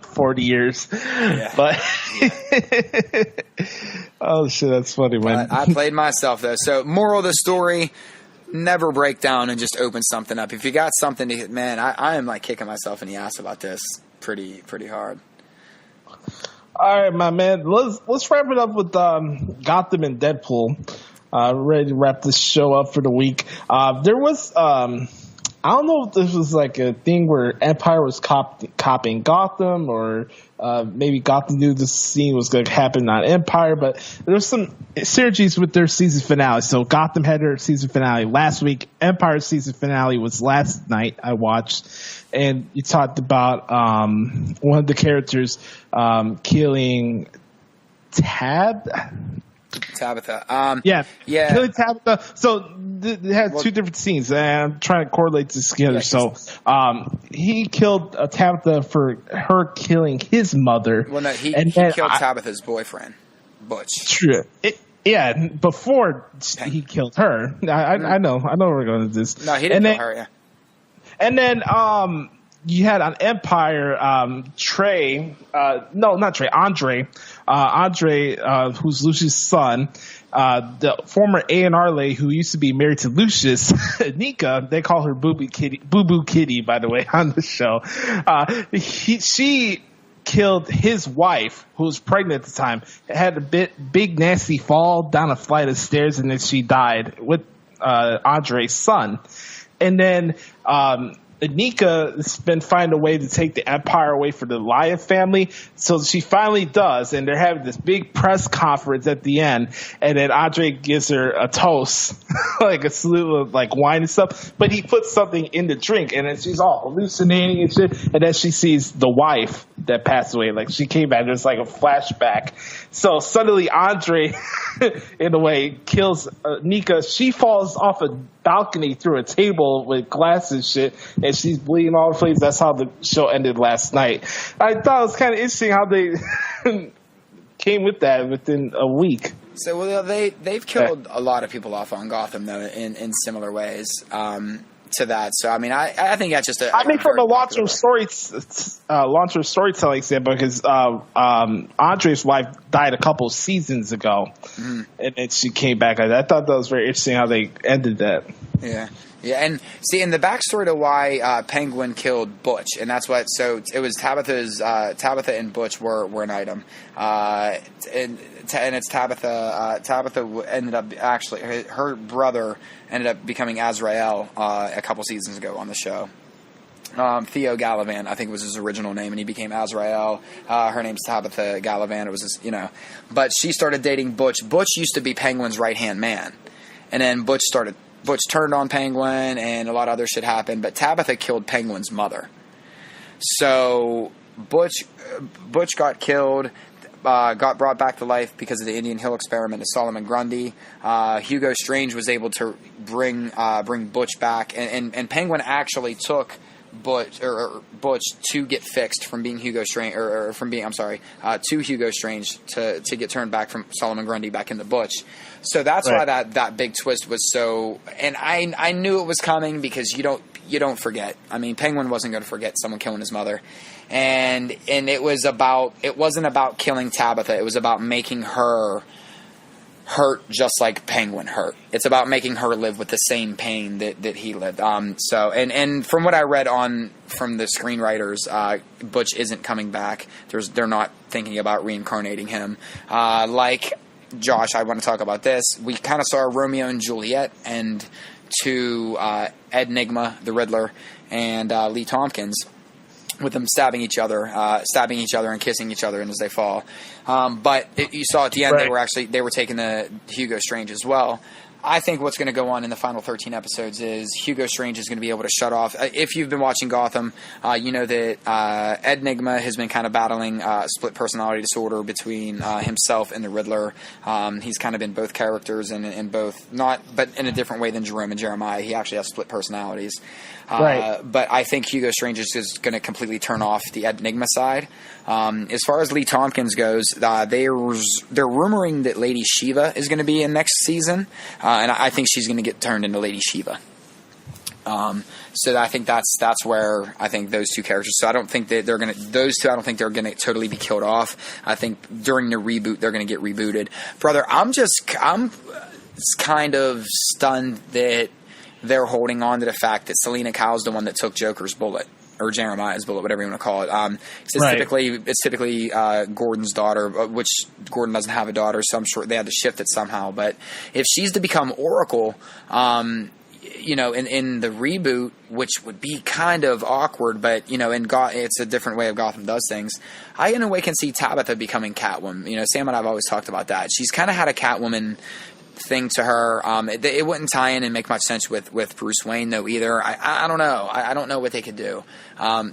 40 years. Yeah. But oh shit, that's funny, man. I played myself though. So moral of the story: never break down and just open something up. If you got something to hit, man, I am like kicking myself in the ass about this pretty hard. All right, my man. Let's wrap it up with Gotham and Deadpool. Ready to wrap this show up for the week. There was I don't know if this was like a thing where Empire was copying Gotham, or maybe Gotham knew this scene was going to happen on Empire, but there was some synergies with their season finale. So Gotham had their season finale last week. Empire's season finale was last night. I watched, and you talked about one of the characters killing Tabitha. Yeah. Killing Tabitha. So they had two Well, different scenes, and I'm trying to correlate this together. Yeah, so he killed Tabitha for her killing his mother. Well, no, he then killed Tabitha's boyfriend, Butch. True. Yeah, before he killed her. I know where we're going with this. No, he didn't kill her, yeah. And then you had on Empire, Andre, who's Lucius' son, the former A&R lady who used to be married to Lucius, Nika, they call her Boo Boo Kitty, by the way, on the show. She killed his wife, who was pregnant at the time, had a big nasty fall down a flight of stairs, and then she died with Andre's son. And then Nika has been finding a way to take the Empire away from the Lion family, so she finally does, and they're having this big press conference at the end, and then Andre gives her a toast, like a salute of like wine and stuff, but he puts something in the drink, and then she's all hallucinating and shit, and then she sees the wife that passed away, like she came back, there's like a flashback. So suddenly Andre, in a way, kills Nika. She falls off a balcony through a table with glass and shit, and she's bleeding all over the place. That's how the show ended last night. I thought it was kind of interesting how they came with that within a week. So well, they've killed a lot of people off on Gotham though in similar ways to that. So I mean, I think that's just from a long-term storytelling standpoint, because Andre's wife died a couple seasons ago, and then she came back. I thought that was very interesting how they ended that. Yeah, and see, in the backstory to why Penguin killed Butch, and that's what. So it was Tabitha and Butch were an item, and it's Tabitha. Tabitha ended up actually her brother ended up becoming Azrael a couple seasons ago on the show. Theo Galavan, I think was his original name, and he became Azrael. Her name's Tabitha Galavan. It was his, but she started dating Butch. Butch used to be Penguin's right-hand man, and then Butch turned on Penguin, and a lot of other shit happened, but Tabitha killed Penguin's mother. So Butch got killed, got brought back to life because of the Indian Hill experiment to Solomon Grundy. Hugo Strange was able to bring Butch back, and Penguin actually took Butch to get fixed from being Hugo Strange, to Hugo Strange to get turned back from Solomon Grundy back into Butch. So that's why that big twist was so. And I knew it was coming because you don't forget. I mean, Penguin wasn't going to forget someone killing his mother, and it wasn't about killing Tabitha. It was about making her hurt just like Penguin hurt. It's about making her live with the same pain that he lived. So and from what I read from the screenwriters, Butch isn't coming back. They're not thinking about reincarnating him. Like Josh, I want to talk about this. We kind of saw Romeo and Juliet and to Ed Nigma, the Riddler, and Lee Tompkins. with them stabbing each other and kissing each other, and as they fall. But you saw at the end they were taking the Hugo Strange as well. I think what's going to go on in the final 13 episodes is Hugo Strange is going to be able to shut off. If you've been watching Gotham, you know that Ed Nigma has been kind of battling split personality disorder between himself and the Riddler. He's kind of been both characters and both, but in a different way than Jerome and Jeremiah. He actually has split personalities. But I think Hugo Strange is just going to completely turn off the Ed Nigma side. As far as Lee Tompkins goes, they're rumoring that Lady Shiva is going to be in next season, and I think she's going to get turned into Lady Shiva. So I think that's where I think those two characters. So I don't think that those two. I don't think they're going to totally be killed off. I think during the reboot they're going to get rebooted. Brother, I'm kind of stunned that they're holding on to the fact that Selena Kyle's the one that took Joker's bullet, or Jeremiah's bullet, whatever you want to call it. It's typically Gordon's daughter, which Gordon doesn't have a daughter, so I'm sure they had to shift it somehow. But if she's to become Oracle, in the reboot, which would be kind of awkward, but it's a different way of Gotham does things. I in a way can see Tabitha becoming Catwoman. Sam and I've always talked about that. She's kind of had a Catwoman thing to her. It wouldn't tie in and make much sense with Bruce Wayne though either. I don't know. I don't know what they could do.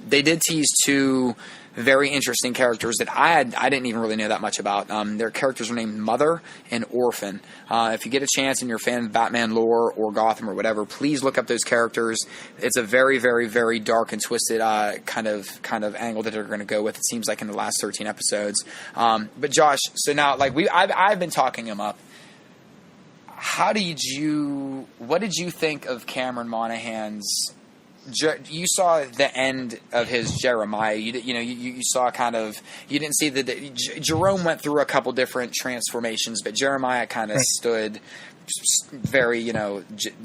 They did tease two very interesting characters that I didn't even really know that much about. Their characters are named Mother and Orphan. If you get a chance and you're a fan of Batman lore or Gotham or whatever, please look up those characters. It's a very, very, very dark and twisted kind of angle that they're going to go with. It seems like in the last 13 episodes. But Josh, so now I've been talking him up. What did you think of Cameron Monaghan's? You saw the end of his Jeremiah. You saw kind of. You didn't see that Jerome went through a couple different transformations, but Jeremiah kind of stood very,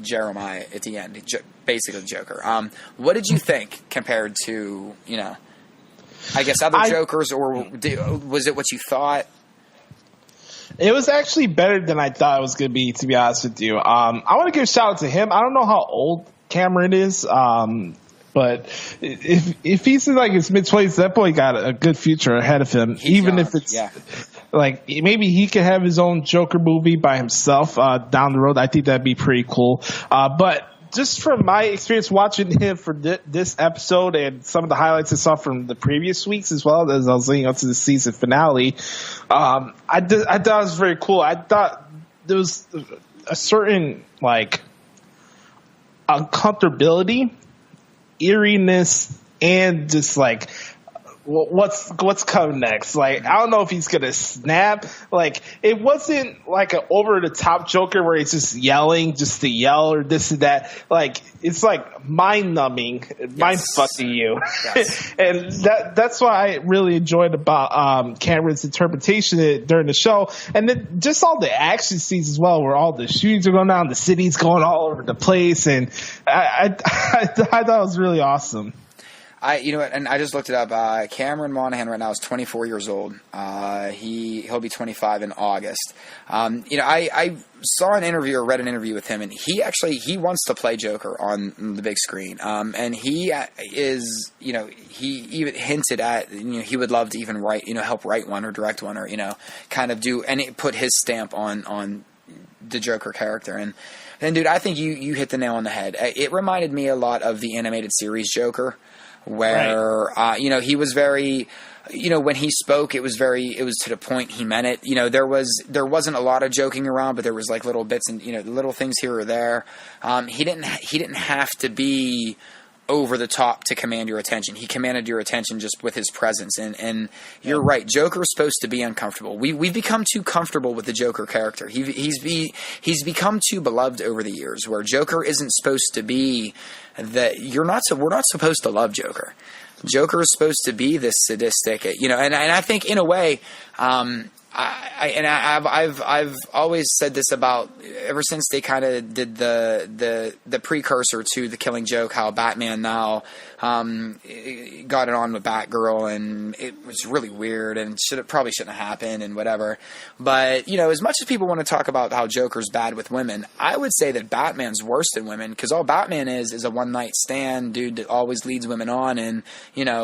Jeremiah at the end, basically Joker. What did you think compared to, I guess other Jokers, or was it what you thought? It was actually better than I thought it was going to be honest with you. I want to give a shout out to him. I don't know how old Cameron is, but if he's in his mid-20s, that boy got a good future ahead of him. He's even young, if it's maybe he could have his own Joker movie by himself down the road. I think that'd be pretty cool. But just from my experience watching him for this episode and some of the highlights I saw from the previous weeks as well as I was leading up to the season finale, I thought it was very cool. I thought there was a certain uncomfortability, eeriness, and just what's coming next? I don't know if he's gonna snap. It wasn't an over the top Joker where he's just yelling just to yell or this and that. It's mind numbing, mind fucking you. Yes. And that's what I really enjoyed about Cameron's interpretation during the show. And then just all the action scenes as well, where all the shootings are going down, the city's going all over the place, and I thought it was really awesome. And I just looked it up. Cameron Monaghan right now is 24 years old. He'll be 25 in August. I saw an interview or read an interview with him, and he wants to play Joker on the big screen. And he is, he even hinted at, he would love to even write, help write one or direct one, or kind of do and put his stamp on the Joker character. And dude, I think you hit the nail on the head. It reminded me a lot of the animated series Joker, where he was very, when he spoke, it was to the point. He meant it. There wasn't a lot of joking around, but there was little bits and little things here or there. He didn't have to be over the top to command your attention. He commanded your attention just with his presence. And you're right. Joker's supposed to be uncomfortable. We've become too comfortable with the Joker character. He's become too beloved over the years, where Joker isn't supposed to be that we're not supposed to love Joker. Joker is supposed to be this sadistic, and I think in a way, I've always said this about ever since they kind of did the precursor to the Killing Joke, how Batman now got it on with Batgirl, and it was really weird and probably shouldn't have happened and whatever. But as much as people want to talk about how Joker's bad with women, I would say that Batman's worse than women, because all Batman is a one night stand dude that always leads women on, and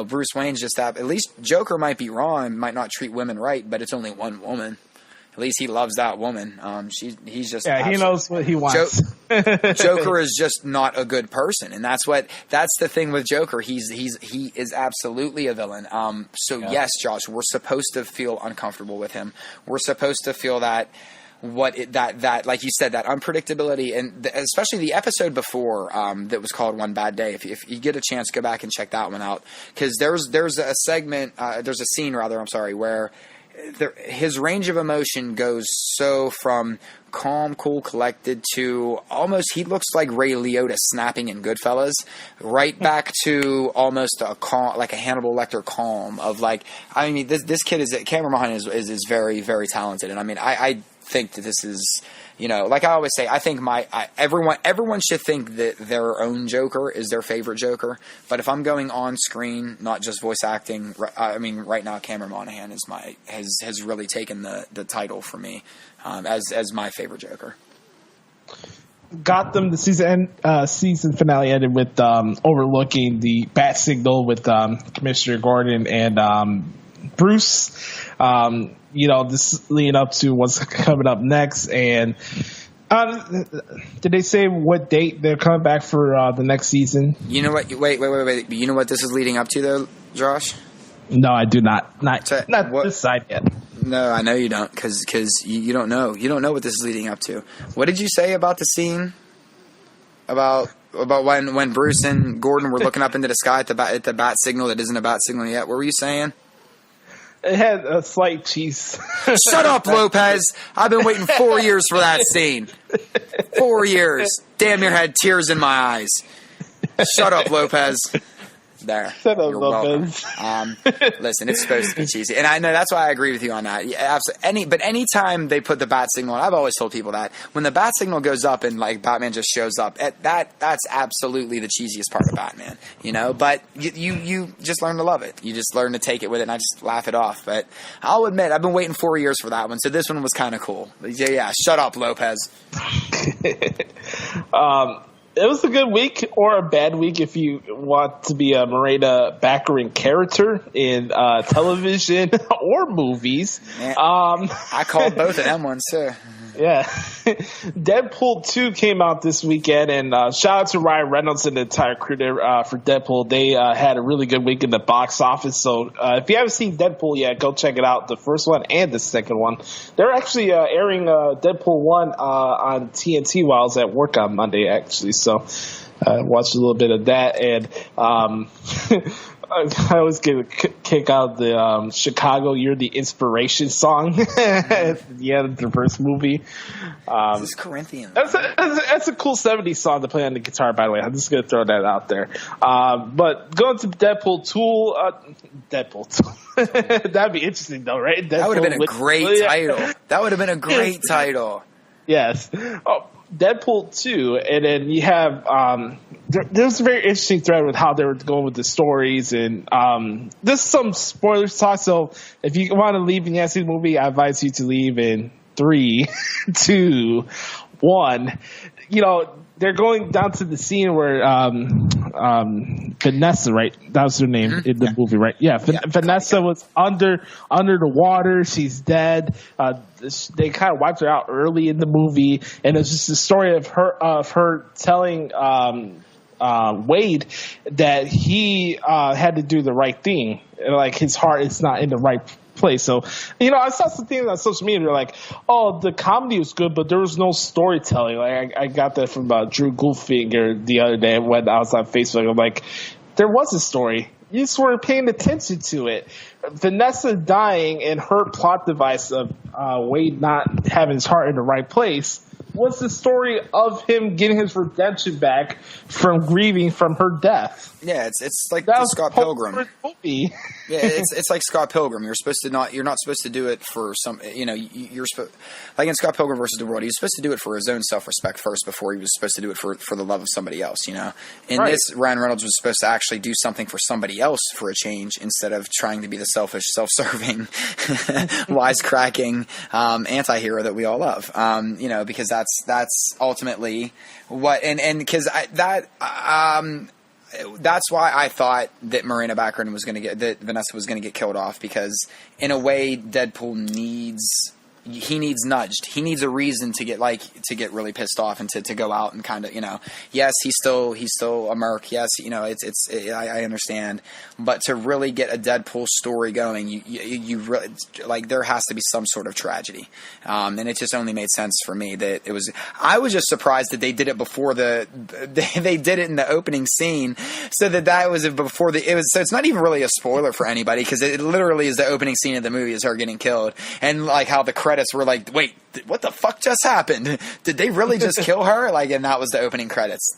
Bruce Wayne's just that. At least Joker might be wrong, might not treat women right, but it's only one woman. At least he loves that woman. He's just he knows what he wants. Joker is just not a good person, and that's the thing with Joker. He is absolutely a villain. Yes, Josh, we're supposed to feel uncomfortable with him. We're supposed to feel that like you said, that unpredictability, and especially the episode before that was called One Bad Day. If you get a chance, go back and check that one out, because there's a scene where his range of emotion goes so from calm, cool, collected to almost, he looks like Ray Liotta snapping in Goodfellas, right back to almost a calm, like a Hannibal Lecter calm of like, this kid Cameron Monaghan is very, very talented. And I think that this is, like I always say, I think everyone should think that their own Joker is their favorite Joker. But if I'm going on screen, not just voice acting, right now Cameron Monaghan has really taken the title for me as my favorite Joker. Gotham, the season finale ended with overlooking the bat signal with Commissioner Gordon and Bruce. This leading up to what's coming up next, and did they say what date they're coming back for the next season? You know what? Wait. You know what this is leading up to, though, Josh? No, I do not. Not this side yet. No, I know you don't, because you don't know. You don't know what this is leading up to. What did you say about the scene? About when Bruce and Gordon were looking up into the sky at the bat signal that isn't a bat signal yet? What were you saying? It had a slight cheese. Shut up, Lopez. I've been waiting 4 years for that scene. 4 years. Damn near had tears in my eyes. Shut up, Lopez. There. Shut up, Lopez. Listen, it's supposed to be cheesy. And I know that's why I agree with you on that. Yeah, absolutely. But anytime they put the bat signal, I've always told people that when the bat signal goes up and like Batman just shows up, that's absolutely the cheesiest part of Batman, but you just learn to love it. You just learn to take it with it, and I just laugh it off. But I'll admit, I've been waiting 4 years for that one. So this one was kind of cool. Yeah, shut up, Lopez. It was a good week or a bad week if you want to be a Morena Baccarin character in television or movies. Man, I called both of them ones too. Yeah. Deadpool 2 came out this weekend, and shout out to Ryan Reynolds and the entire crew there for Deadpool. They had a really good week in the box office. So if you haven't seen Deadpool yet, go check it out, the first one and the second one. They're actually airing Deadpool 1 on TNT while I was at work on Monday, actually. So watched a little bit of that, and I always get a kick out of the Chicago You're the Inspiration song at the end of the first movie. This is Corinthian. That's a cool 70s song to play on the guitar, by the way. I'm just going to throw that out there. But going to Deadpool 2, that'd be interesting, though, right? That would have been a great title. That would have been a great title. Yes. Oh, Deadpool 2, and then you have there's a very interesting thread with how they were going with the stories, and there's some spoilers talk, so if you want to leave and you haven't seen the movie, I advise you to leave in 3, 2, 1. They're going down to the scene where Vanessa, right? That was her name in the movie, right? Yeah, Vanessa was under the water. She's dead. They kind of wiped her out early in the movie, and it's just the story of her telling Wade that he had to do the right thing. Like his heart is not in the right place. So, I saw some things on social media. They're like, "Oh, the comedy was good, but there was no storytelling." Like I got that from Drew Goldfinger the other day when I was on Facebook. I'm like, there was a story. You just weren't paying attention to it. Vanessa dying and her plot device of Wade not having his heart in the right place was the story of him getting his redemption back from grieving from her death. Yeah, it's like the Scott Pilgrim. Movie. Yeah, it's like Scott Pilgrim. You're not supposed to do it for some. You're supposed, like in Scott Pilgrim versus the World. He was supposed to do it for his own self-respect first before he was supposed to do it for the love of somebody else. In this, Ryan Reynolds was supposed to actually do something for somebody else for a change instead of trying to be the selfish, self-serving, wisecracking anti-hero that we all love. Because that's ultimately what and because that's why I thought that Miranda Baccarin that Vanessa was going to get killed off, because in a way Deadpool needs nudged. He needs a reason to get really pissed off and to go out and kind of, yes, he's still a merc. Yes, I understand, but to really get a Deadpool story going, you really, like, there has to be some sort of tragedy. And it just only made sense for me that it was. I was just surprised that they did it before they did it in the opening scene, so that was before so it's not even really a spoiler for anybody, because it literally is the opening scene of the movie is her getting killed, and like how the credits were like, wait, what the fuck just happened? Did they really just kill her? And that was the opening credits.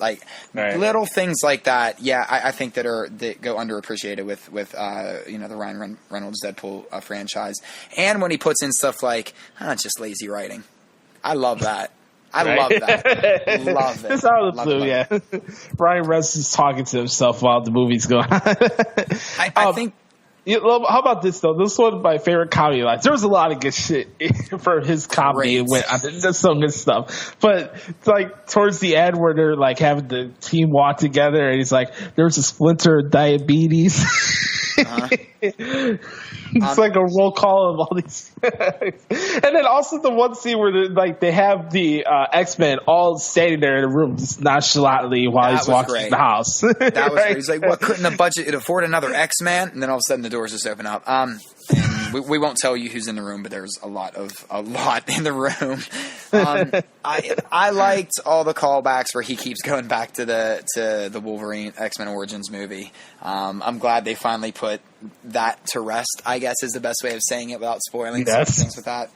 Little things like that. Yeah, I think that go underappreciated with the Ryan Reynolds Deadpool franchise. And when he puts in stuff like, it's just lazy writing. I love that. Love that. Love it. Just out of the blue, yeah. Ryan Reynolds is talking to himself while the movie's going on. I think. How about this though? This is one of my favorite comedy lines. There was a lot of good shit for his comedy. There's some good stuff, but like towards the end where they're like having the team walk together, and he's like, "There's a splinter of diabetes." It's like a roll call of all these, and then also the one scene where they have the X-Men all standing there in a room just nonchalantly while he's walking in the house. That was great. He's like, "What? Couldn't the budget afford another X-Man?" And then all of a sudden the doors just open up. And we won't tell you who's in the room, but there's a lot in the room. I liked all the callbacks where he keeps going back to the Wolverine X-Men Origins movie. I'm glad they finally put that to rest, I guess is the best way of saying it without spoiling some things with that.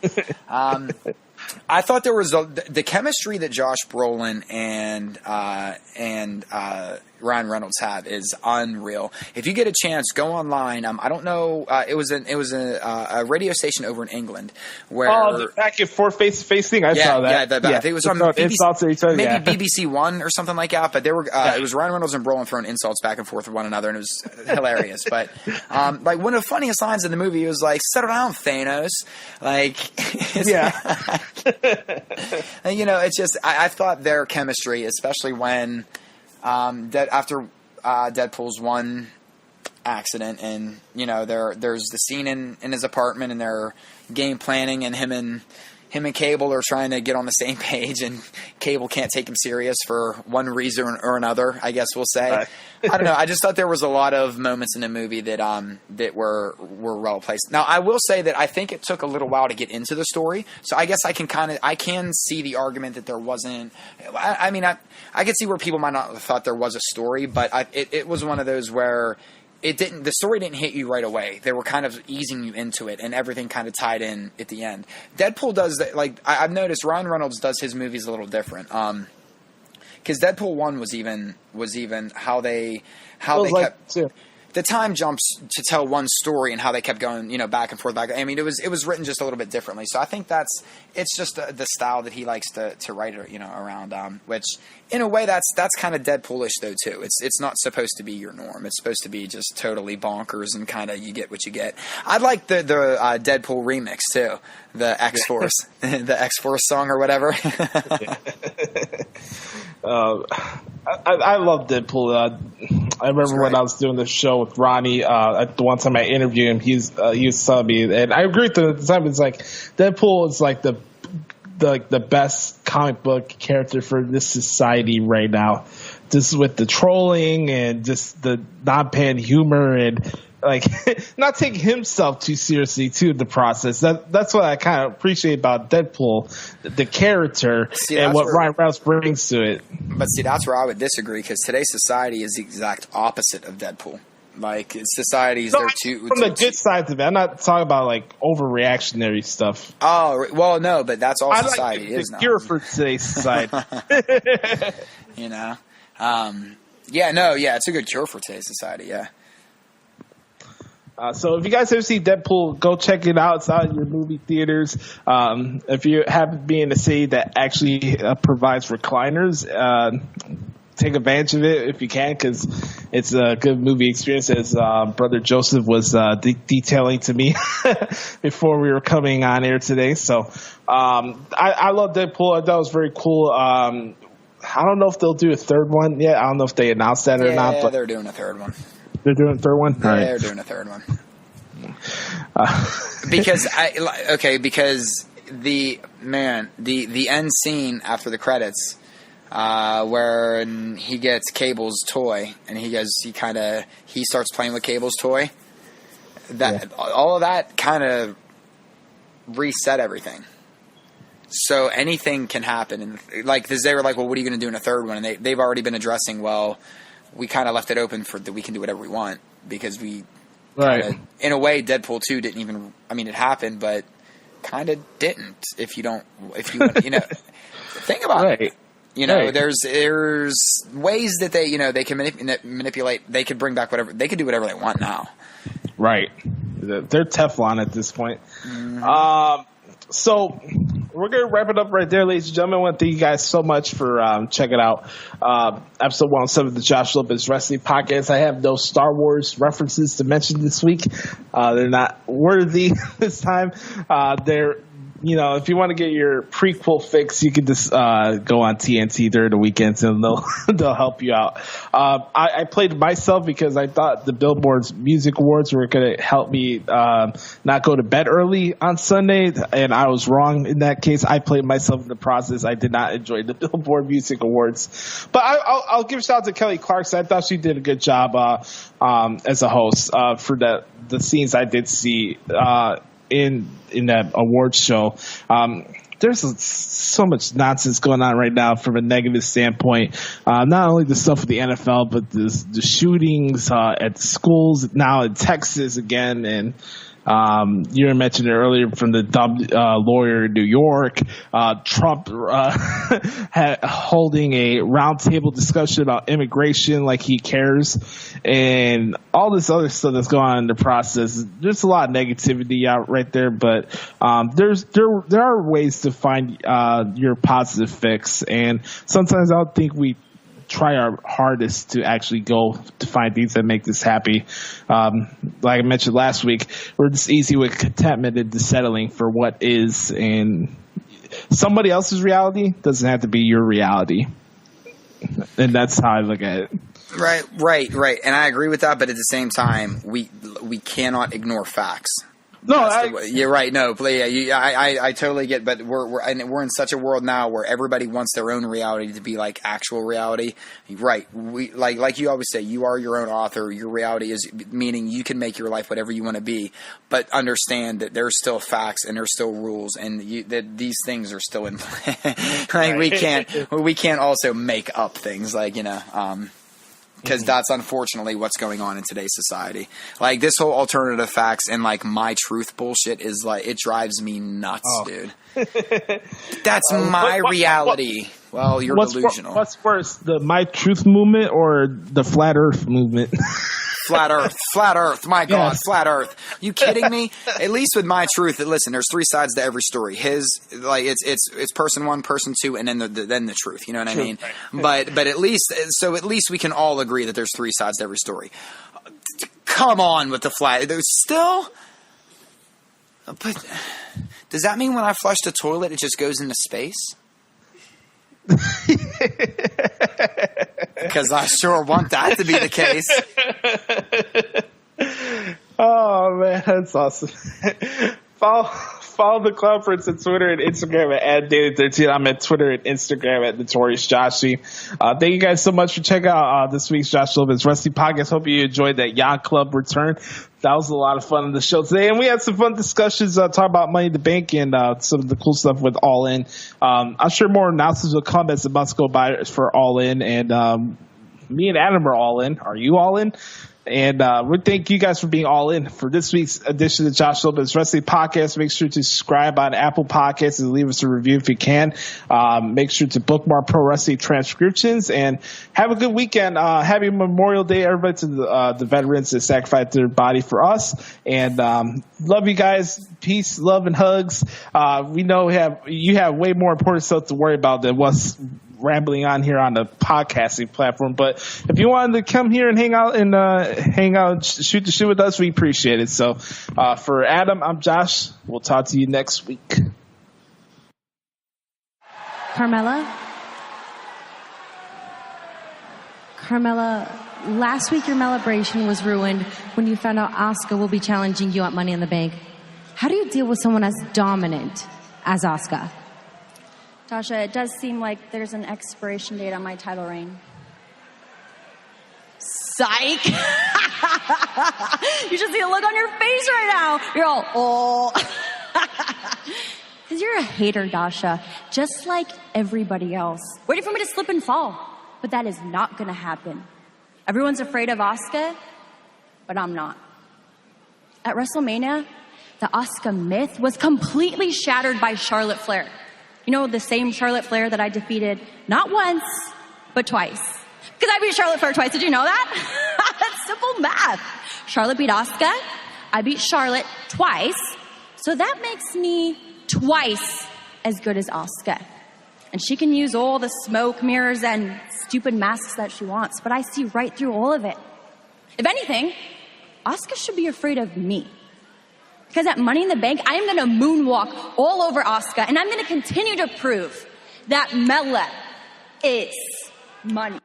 I thought there was the chemistry that Josh Brolin and Ryan Reynolds have is unreal. If you get a chance, go online. I don't know. It was a radio station over in England where the back and forth face to face thing. I saw that. I think it was on BBC One or something like that. But they were it was Ryan Reynolds and Brolin throwing insults back and forth with one another, and it was hilarious. But like one of the funniest lines in the movie was like, "Settle down, Thanos." It's just I thought their chemistry, especially when after Deadpool's one accident, and there's the scene in his apartment, and they're game planning, and him and Cable are trying to get on the same page, and Cable can't take him serious for one reason or another, I guess we'll say. I don't know. I just thought there was a lot of moments in the movie that were well placed. Now, I will say that I think it took a little while to get into the story, so I guess I can see the argument that there wasn't. I mean, I could see where people might not have thought there was a story, but it was one of those where the story didn't hit you right away. They were kind of easing you into it, and everything kind of tied in at the end. Deadpool does that. Like I've noticed, Ryan Reynolds does his movies a little different. Because Deadpool 1 was even how they kept the time jumps to tell one story, and how they kept going, back and forth. I mean, it was written just a little bit differently. So I think it's just the style that he likes to write it, around. Which in a way that's kind of Deadpoolish though too. It's not supposed to be your norm. It's supposed to be just totally bonkers and kind of you get what you get. I like the Deadpool remix too, the X-Force, the X-Force song or whatever. I love Deadpool. I remember when I was doing the show with Ronnie. The one time I interviewed him, he was telling me, and I agree with him at the time. It's like Deadpool is like the best comic book character for this society right now. Just with the trolling and just the non-pan humor and like not taking himself too seriously too in the process. That's what I kind of appreciate about Deadpool, the character, and what Ryan Reynolds brings to it. But see, that's where I would disagree, because today's society is the exact opposite of Deadpool. Like societies, No, they're too from the good sides of it. I'm not talking about like overreactionary stuff. Oh well, no, but that's all society like is now. Cure for today's society. You know, it's a good cure for today's society. Yeah. So if you guys ever see Deadpool, go check it out. It's out in your movie theaters. If you happen to be in a city that actually provides recliners, take advantage of it if you can, because it's a good movie experience, as Brother Joseph was detailing to me before we were coming on air today. So I love Deadpool. I thought it was very cool. I don't know if they'll do a third one yet. I don't know if they announced that or not. But they're doing a third one. They're doing a third one? Yeah, they're doing a third one. Because the end scene after the credits, where he gets Cable's toy and he starts playing with Cable's toy. All of that kind of reset everything. So anything can happen, and because they were like, well, what are you going to do in a third one? And they've already been addressing, well, we kind of left it open for that we can do whatever we want, because we in a way, Deadpool 2 didn't even, I mean, it happened, but kind of didn't, if you think about it. There's ways that they can manipulate, they could bring back whatever, they could do whatever they want now. Right. They're Teflon at this point. Mm-hmm. So we're going to wrap it up right there, ladies and gentlemen. I want to thank you guys so much for checking out episode 107 of the Josh Lopez Wrestling Podcast. I have no Star Wars references to mention this week. They're not worthy this time. If you want to get your prequel fix, you can just go on TNT during the weekends and they'll help you out. I played myself because I thought the Billboard's Music Awards were going to help me not go to bed early on Sunday, and I was wrong in that case. I played myself in the process. I did not enjoy the Billboard Music Awards. But I'll give a shout out to Kelly Clarkson. I thought she did a good job as a host for the scenes I did see in that awards show. There's so much nonsense going on right now from a negative standpoint. Not only the stuff with the NFL, but the shootings at the schools now in Texas again, and you mentioned it earlier from the dumb lawyer in New York. Trump holding a roundtable discussion about immigration like he cares, and all this other stuff that's going on in the process. There's a lot of negativity out right there, but there are ways to find your positive fix, and sometimes I don't think we try our hardest to actually go to find things that make us happy. Like I mentioned last week, we're just easy with contentment and just settling for what is, and somebody else's reality doesn't have to be your reality. And that's how I look at it. Right. And I agree with that, but at the same time, we cannot ignore facts. No, you're right. No, I totally get. But we're in such a world now where everybody wants their own reality to be like actual reality. Right. We like you always say, you are your own author. Your reality is, meaning you can make your life whatever you want to be. But understand that there's still facts and there's still rules, and that these things are still in play. We can't also make up things because that's unfortunately what's going on in today's society. Like this whole alternative facts and like my truth bullshit is like, it drives me nuts, dude. That's my reality. Well, you're delusional. What's worse, the My Truth movement or the Flat Earth movement? Flat Earth. My God, yes. Flat Earth. You kidding me? At least with My Truth, listen, there's three sides to every story. It's person one, person two, and then the truth. You know what I mean? Right. But at least we can all agree that there's three sides to every story. Come on with the flat. There's still, but does that mean when I flush the toilet, it just goes into space? Because I sure want that to be the case. Oh man, that's awesome. Follow the Cloud Prince at Twitter and Instagram at Daily13. I'm at Twitter and Instagram at Notorious Joshie. Thank you guys so much for checking out this week's Josh Lopez Wrestling Podcast. Hope you enjoyed that Yacht Club return. That was a lot of fun on the show today, and we had some fun discussions talking about Money in the Bank and some of the cool stuff with All In. I'm sure more announcements will come as the months go by for All In, and me and Adam are all in. Are you all in? And we thank you guys for being all in for this week's edition of Josh Lopez Wrestling Podcast. Make sure to subscribe on Apple Podcasts and leave us a review if you can. Make sure to bookmark Pro Wrestling Transcriptions and have a good weekend. Happy Memorial Day, everybody, to the veterans that sacrificed their body for us. And love you guys. Peace, love, and hugs. We know you have way more important stuff to worry about than what's rambling on here on the podcasting platform. But if you wanted to come here and hang out and shoot the shit with us, we appreciate it. So for Adam, I'm Josh. We'll talk to you next week. Carmella, last week your celebration was ruined when you found out Asuka will be challenging you at Money in the Bank. How do you deal with someone as dominant as Asuka? Tasha, it does seem like there's an expiration date on my title reign. Psych! You should see the look on your face right now. You're all, oh. Because you're a hater, Dasha, just like everybody else. Waiting for me to slip and fall. But that is not going to happen. Everyone's afraid of Asuka, but I'm not. At WrestleMania, the Asuka myth was completely shattered by Charlotte Flair. You know, the same Charlotte Flair that I defeated not once, but twice. Because I beat Charlotte Flair twice. Did you know that? That's simple math. Charlotte beat Asuka. I beat Charlotte twice. So that makes me twice as good as Asuka. And she can use all the smoke mirrors and stupid masks that she wants, but I see right through all of it. If anything, Asuka should be afraid of me. Because at Money in the Bank, I am going to moonwalk all over Asuka, and I'm going to continue to prove that Mela is money.